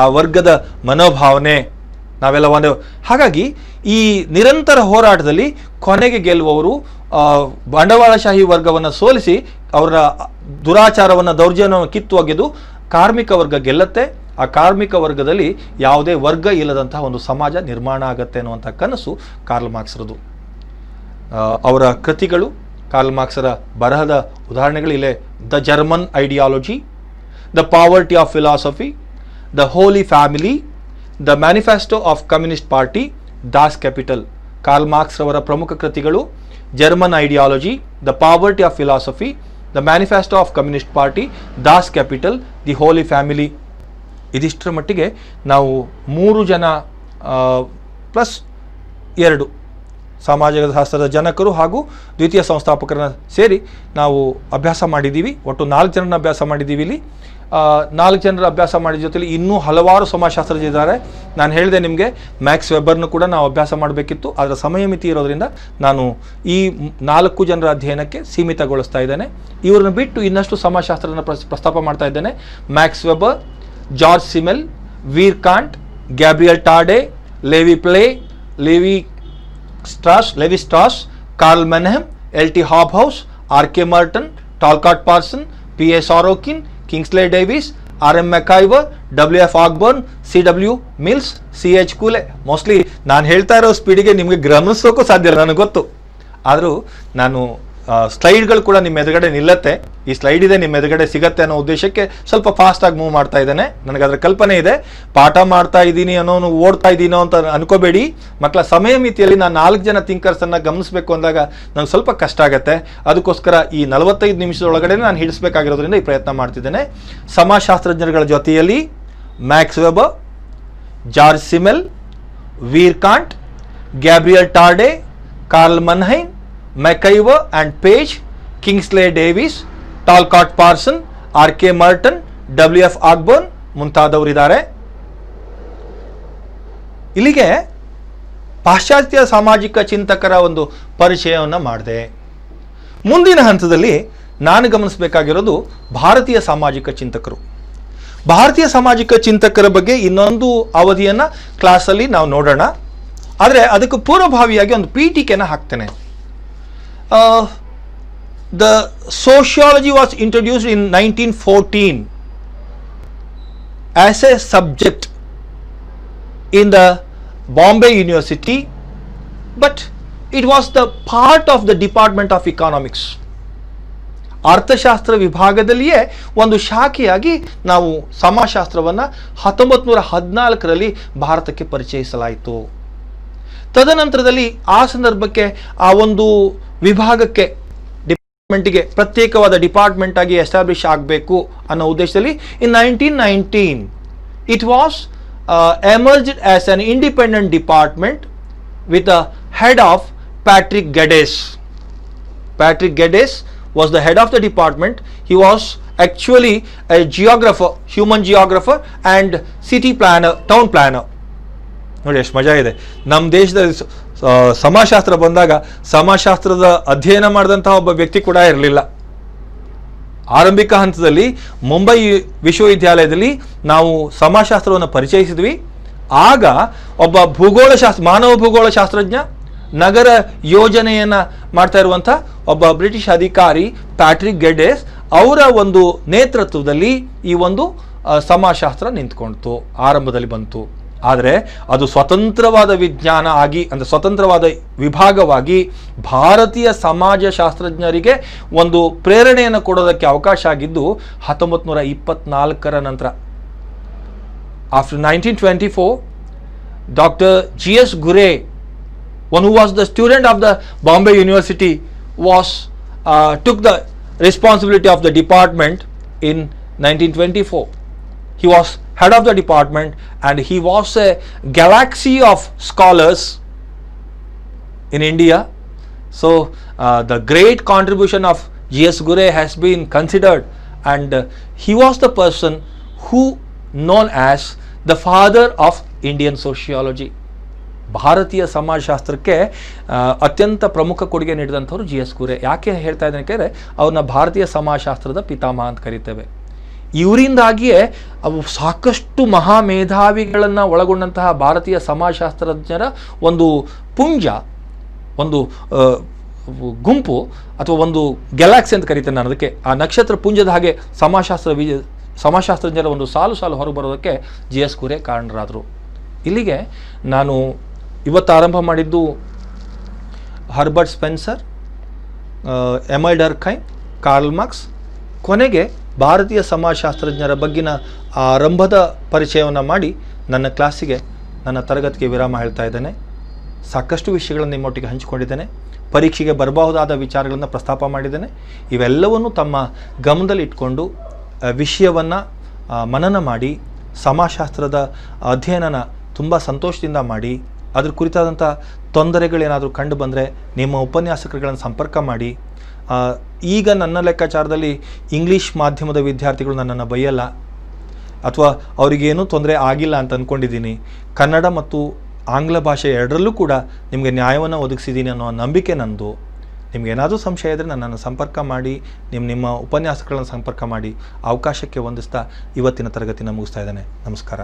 ಆ ವರ್ಗದ ಮನೋಭಾವನೆ ನಾವೆಲ್ಲ ಒಂದು. ಹಾಗಾಗಿ ಈ ನಿರಂತರ ಹೋರಾಟದಲ್ಲಿ ಕೊನೆಗೆ ಗೆಲ್ಲುವವರು ಬಂಡವಾಳಶಾಹಿ ವರ್ಗವನ್ನು ಸೋಲಿಸಿ ಅವರ ದುರಾಚಾರವನ್ನು, ದೌರ್ಜನ್ಯವನ್ನು ಕಿತ್ತೊಗೆದು ಕಾರ್ಮಿಕ ವರ್ಗ ಗೆಲ್ಲತ್ತೆ. ಆ ಕಾರ್ಮಿಕ ವರ್ಗದಲ್ಲಿ ಯಾವುದೇ ವರ್ಗ ಇಲ್ಲದಂತಹ ಒಂದು ಸಮಾಜ ನಿರ್ಮಾಣ ಆಗತ್ತೆ ಅನ್ನುವಂಥ ಕನಸು ಕಾರ್ಲ್ ಮಾರ್ಕ್ಸ್ರದು. ಅವರ ಕೃತಿಗಳು, ಕಾರ್ಲ್ ಮಾರ್ಕ್ಸರ ಬರಹದ ಉದಾಹರಣೆಗಳಿವೆ. The German ideology, the poverty of philosophy, the holy family, the manifesto of communist party, das capital. Karl Marx ರವರ ಪ್ರಮುಖ ಕೃತಿಗಳು German ideology, the poverty of philosophy, the manifesto of communist party, das capital, the holy family. ಇದಿಷ್ಟರ ಮಟ್ಟಿಗೆ ನಾವು 3 ಜನ ಪ್ಲಸ್ 2 ಸಮಾಜಶಾಸ್ತ್ರದ ಜನಕರು ಹಾಗೂ ದ್ವಿತೀಯ ಸಂಸ್ಥಾಪಕರನ್ನ ಸೇರಿ ನಾವು ಅಭ್ಯಾಸ ಮಾಡಿದ್ದೀವಿ. ಒಟ್ಟು 4 ಜನರನ್ನ ಅಭ್ಯಾಸ ಮಾಡಿದ್ದೀವಿ. ಇಲ್ಲಿ 4 ಜನರ ಅಭ್ಯಾಸ ಮಾಡಿದ ಜೊತೆಲಿ ಇನ್ನೂ ಹಲವಾರು ಸಮಾಜಶಾಸ್ತ್ರಜ್ಞರಿದ್ದಾರೆ. ನಾನು ಹೇಳಿದೆ ನಿಮಗೆ ಮ್ಯಾಕ್ಸ್ ವೆಬ್ಬರ್ನು ಕೂಡ ನಾವು ಅಭ್ಯಾಸ ಮಾಡಬೇಕಿತ್ತು, ಅದರ ಸಮಯ ಮಿತಿ ಇರೋದ್ರಿಂದ ನಾನು ಈ 4 ಜನರ ಅಧ್ಯಯನಕ್ಕೆ ಸೀಮಿತಗೊಳಿಸ್ತಾ ಇದ್ದೇನೆ. ಇವ್ರನ್ನ ಬಿಟ್ಟು ಇನ್ನಷ್ಟು ಸಮಾಜಶಾಸ್ತ್ರನ ಪ್ರಸ್ತಾಪ ಮಾಡ್ತಾ ಇದ್ದೇನೆ. Max Weber, George Simmel, Vierkandt, Gabriel ಟಾಡೆ, Levi Strauss, Karl Mannheim, L T. Hobhouse, R K. Merton, Talcott Parson, P A. Sorokin, Kingsley Davis, R M. MacIver, W F. Ogburn, C W. Mills, C H. Cooley. Mostly ನಾನು ಹೇಳ್ತಾ ಇರೋ ಸ್ಪೀಡಿಗೆ ನಿಮಗೆ ಗಮನಿಸೋಕ್ಕೂ ಸಾಧ್ಯ ಇಲ್ಲ, ನನಗೆ ಗೊತ್ತು. ಆದರೂ ನಾನು ಸ್ಲೈಡ್ಗಳು ಕೂಡ ನಿಮ್ಮ ಎದುರುಗಡೆ ನಿಲ್ಲತ್ತೆ, ಈ ಸ್ಲೈಡ್ ಇದೆ ನಿಮ್ಮ ಎದುರುಗಡೆ ಸಿಗತ್ತೆ ಅನ್ನೋ ಉದ್ದೇಶಕ್ಕೆ ಸ್ವಲ್ಪ ಫಾಸ್ಟಾಗಿ ಮೂವ್ ಮಾಡ್ತಾ ಇದ್ದೇನೆ. ನನಗೆ ಅದರ ಕಲ್ಪನೆ ಇದೆ, ಪಾಠ ಮಾಡ್ತಾ ಇದ್ದೀನಿ ಅನ್ನೋನು ಓಡ್ತಾ ಇದ್ದೀನೋ ಅಂತ ಅನ್ಕೋಬೇಡಿ ಮಕ್ಕಳ. ಸಮಯ ಮಿತಿಯಲ್ಲಿ ನಾನು 4 ಜನ ಥಿಂಕರ್ಸನ್ನು ಗಮನಿಸಬೇಕು ಅಂದಾಗ ನನಗೆ ಸ್ವಲ್ಪ ಕಷ್ಟ ಆಗುತ್ತೆ. ಅದಕ್ಕೋಸ್ಕರ ಈ 45 ನಿಮಿಷದೊಳಗಡೆ ನಾನು ಹಿಡಿಸ್ಬೇಕಾಗಿರೋದ್ರಿಂದ ಈ ಪ್ರಯತ್ನ ಮಾಡ್ತಿದ್ದೇನೆ. ಸಮಾಜಶಾಸ್ತ್ರಜ್ಞರುಗಳ ಜೊತೆಯಲ್ಲಿ Max Weber, George Simmel, Vierkandt, Gabriel ಟಾಡೆ, Karl Mannheim, MacIver and Page, Kingsley Davis, Talcott Parson, R K. Merton, W F. Ogburn ಮುಂತಾದವರಿದ್ದಾರೆ. ಇಲ್ಲಿಗೆ ಪಾಶ್ಚಾತ್ಯ ಸಾಮಾಜಿಕ ಚಿಂತಕರ ಒಂದು ಪರಿಚಯವನ್ನು ಮಾಡಿದೆ. ಮುಂದಿನ ಹಂತದಲ್ಲಿ ನಾನು ಗಮನಿಸಬೇಕಾಗಿರೋದು ಭಾರತೀಯ ಸಾಮಾಜಿಕ ಚಿಂತಕರು. ಭಾರತೀಯ ಸಾಮಾಜಿಕ ಚಿಂತಕರ ಬಗ್ಗೆ ಇನ್ನೊಂದು ಅವಧಿಯನ್ನು ಕ್ಲಾಸಲ್ಲಿ ನಾವು ನೋಡೋಣ. ಆದರೆ ಅದಕ್ಕೆ ಪೂರ್ವಭಾವಿಯಾಗಿ ಒಂದು ಪೀಠಿಕೆಯನ್ನು ಹಾಕ್ತೇನೆ. The sociology was introduced in 1914 as a subject in the Bombay University, but it was the part of the Department of Economics. ಅರ್ಥಶಾಸ್ತ್ರ ವಿಭಾಗದಲ್ಲಿಯೇ ಒಂದು ಶಾಖೆಯಾಗಿ ನಾವು ಸಮಾಜಶಾಸ್ತ್ರವನ್ನು 1914ರಲ್ಲಿ ಭಾರತಕ್ಕೆ ಪರಿಚಯಿಸಲಾಯಿತು. ತದನಂತರದಲ್ಲಿ ಆ ಸಂದರ್ಭಕ್ಕೆ ಆ ಒಂದು ವಿಭಾಗಕ್ಕೆ ಡಿಪಾರ್ಟ್ಮೆಂಟಿಗೆ ಪ್ರತ್ಯೇಕವಾದ ಡಿಪಾರ್ಟ್ಮೆಂಟ್ ಆಗಿ ಎಸ್ಟಾಬ್ಲಿಷ್ ಆಗಬೇಕು ಅನ್ನೋ ಉದ್ದೇಶದಲ್ಲಿ in 1919 it was emerged as an independent department with a head of Patrick Geddes. Patrick Geddes was the head of the department. He was actually a geographer, human geographer and city planner, town planner. ನೋಡಿ ಎಷ್ಟು ಮಜಾ ಇದೆ. ನಮ್ಮ ದೇಶದ ಸಮಾಜಶಾಸ್ತ್ರ ಬಂದಾಗ ಸಮಾಜಶಾಸ್ತ್ರದ ಅಧ್ಯಯನ ಮಾಡಿದಂತಹ ಒಬ್ಬ ವ್ಯಕ್ತಿ ಕೂಡ ಇರಲಿಲ್ಲ. ಆರಂಭಿಕ ಹಂತದಲ್ಲಿ ಮುಂಬೈ ವಿಶ್ವವಿದ್ಯಾಲಯದಲ್ಲಿ ನಾವು ಸಮಾಜಶಾಸ್ತ್ರವನ್ನು ಪರಿಚಯಿಸಿದ್ವಿ. ಆಗ ಒಬ್ಬ ಮಾನವ ಭೂಗೋಳ ಶಾಸ್ತ್ರಜ್ಞ, ನಗರ ಯೋಜನೆಯನ್ನು ಮಾಡ್ತಾ ಇರುವಂಥ ಒಬ್ಬ ಬ್ರಿಟಿಷ್ ಅಧಿಕಾರಿ ಪ್ಯಾಟ್ರಿಕ್ ಗೆಡೆಸ್ ಅವರ ಒಂದು ನೇತೃತ್ವದಲ್ಲಿ ಈ ಒಂದು ಸಮಾಜಶಾಸ್ತ್ರ ನಿಂತ್ಕೊಳ್ತು, ಆರಂಭದಲ್ಲಿ ಬಂತು. ಆದರೆ ಅದು ಸ್ವತಂತ್ರವಾದ ವಿಜ್ಞಾನ ಆಗಿ, ಅಂದರೆ ಸ್ವತಂತ್ರವಾದ ವಿಭಾಗವಾಗಿ ಭಾರತೀಯ ಸಮಾಜಶಾಸ್ತ್ರಜ್ಞರಿಗೆ ಒಂದು ಪ್ರೇರಣೆಯನ್ನು ಕೊಡೋದಕ್ಕೆ ಅವಕಾಶ ಆಗಿದ್ದು 1924 ನಂತರ. After 1924, doctor G.S. Ghurye, one who was the student of the Bombay University, took the responsibility of the department in 1924. He was head of the department and he was a galaxy of scholars in India. So the great contribution of G.S. Ghurye has been considered, and he was the person who known as the father of Indian sociology. ಭಾರತೀಯ ಸಮಾಜಶಾಸ್ತ್ರಕ್ಕೆ ಅತ್ಯಂತ ಪ್ರಮುಖ ಕೊಡುಗೆ ನೀಡಿದಂಥವ್ರು G.S. Ghurye. ಯಾಕೆ ಹೇಳ್ತಾ ಇದ್ದೇನೆ ಕೇಳಿದ್ರೆ, ಅವ್ರನ್ನ ಭಾರತೀಯ ಸಮಾಜಶಾಸ್ತ್ರದ ಪಿತಾಮಹ ಅಂತ ಕರಿತೇವೆ. ಇವರಿಂದಾಗಿಯೇ ಅವು ಸಾಕಷ್ಟು ಮಹಾಮೇಧಾವಿಗಳನ್ನು ಒಳಗೊಂಡಂತಹ ಭಾರತೀಯ ಸಮಾಜಶಾಸ್ತ್ರಜ್ಞರ ಒಂದು ಪುಂಜ, ಒಂದು ಗುಂಪು ಅಥವಾ ಒಂದು ಗ್ಯಾಲಾಕ್ಸಿ ಅಂತ ಕರಿತೇನೆ ನಾನು ಅದಕ್ಕೆ. ಆ ನಕ್ಷತ್ರ ಪುಂಜದ ಹಾಗೆ ಸಮಾಜಶಾಸ್ತ್ರಜ್ಞರ ಒಂದು ಸಾಲು ಹೊರಗೆ ಬರೋದಕ್ಕೆ G.S. Ghurye ಕಾರಣರಾದರು. ಇಲ್ಲಿಗೆ ನಾನು ಇವತ್ತು ಆರಂಭ ಮಾಡಿದ್ದು Herbert Spencer, Emile ಡರ್ಖೈಮ್, Karl marks, ಕೊನೆಗೆ ಭಾರತೀಯ ಸಮಾಜಶಾಸ್ತ್ರಜ್ಞರ ಬಗ್ಗಿನ ಆರಂಭದ ಪರಿಚಯವನ್ನು ಮಾಡಿ ನನ್ನ ಕ್ಲಾಸಿಗೆ, ನನ್ನ ತರಗತಿಗೆ ವಿರಾಮ ಹೇಳ್ತಾ ಇದ್ದೇನೆ. ಸಾಕಷ್ಟು ವಿಷಯಗಳನ್ನು ನಿಮ್ಮೊಟ್ಟಿಗೆ ಹಂಚಿಕೊಂಡಿದ್ದೇನೆ. ಪರೀಕ್ಷೆಗೆ ಬರಬಹುದಾದ ವಿಚಾರಗಳನ್ನು ಪ್ರಸ್ತಾಪ ಮಾಡಿದ್ದೇನೆ. ಇವೆಲ್ಲವನ್ನು ತಮ್ಮ ಗಮನದಲ್ಲಿ ಇಟ್ಕೊಂಡು ವಿಷಯವನ್ನು ಮನನ ಮಾಡಿ, ಸಮಾಜಶಾಸ್ತ್ರದ ಅಧ್ಯಯನನ ತುಂಬ ಸಂತೋಷದಿಂದ ಮಾಡಿ, ಅದ್ರ ಕುರಿತಾದಂಥ ತೊಂದರೆಗಳೇನಾದರೂ ಕಂಡು ಬಂದರೆ ನಿಮ್ಮ ಉಪನ್ಯಾಸಕರುಗಳನ್ನು ಸಂಪರ್ಕ ಮಾಡಿ. ಈಗ ನನ್ನ ಲೆಕ್ಕಾಚಾರದಲ್ಲಿ ಇಂಗ್ಲೀಷ್ ಮಾಧ್ಯಮದ ವಿದ್ಯಾರ್ಥಿಗಳು ನನ್ನನ್ನು ಬೈಯಲ್ಲ, ಅಥವಾ ಅವರಿಗೇನೂ ತೊಂದರೆ ಆಗಿಲ್ಲ ಅಂತ ಅಂದ್ಕೊಂಡಿದ್ದೀನಿ. ಕನ್ನಡ ಮತ್ತು ಆಂಗ್ಲ ಭಾಷೆ ಎರಡರಲ್ಲೂ ಕೂಡ ನಿಮಗೆ ನ್ಯಾಯವನ್ನು ಒದಗಿಸಿದ್ದೀನಿ ಅನ್ನೋ ನಂಬಿಕೆ ನನ್ನದು. ನಿಮಗೇನಾದರೂ ಸಂಶಯ ಇದ್ದರೆ ನನ್ನನ್ನು ಸಂಪರ್ಕ ಮಾಡಿ, ನಿಮ್ಮ ಉಪನ್ಯಾಸಗಳನ್ನು ಸಂಪರ್ಕ ಮಾಡಿ. ಅವಕಾಶಕ್ಕೆ ವಂದಿಸ್ತಾ ಇವತ್ತಿನ ತರಗತಿನ ಮುಗಿಸ್ತಾ ಇದ್ದೇನೆ. ನಮಸ್ಕಾರ.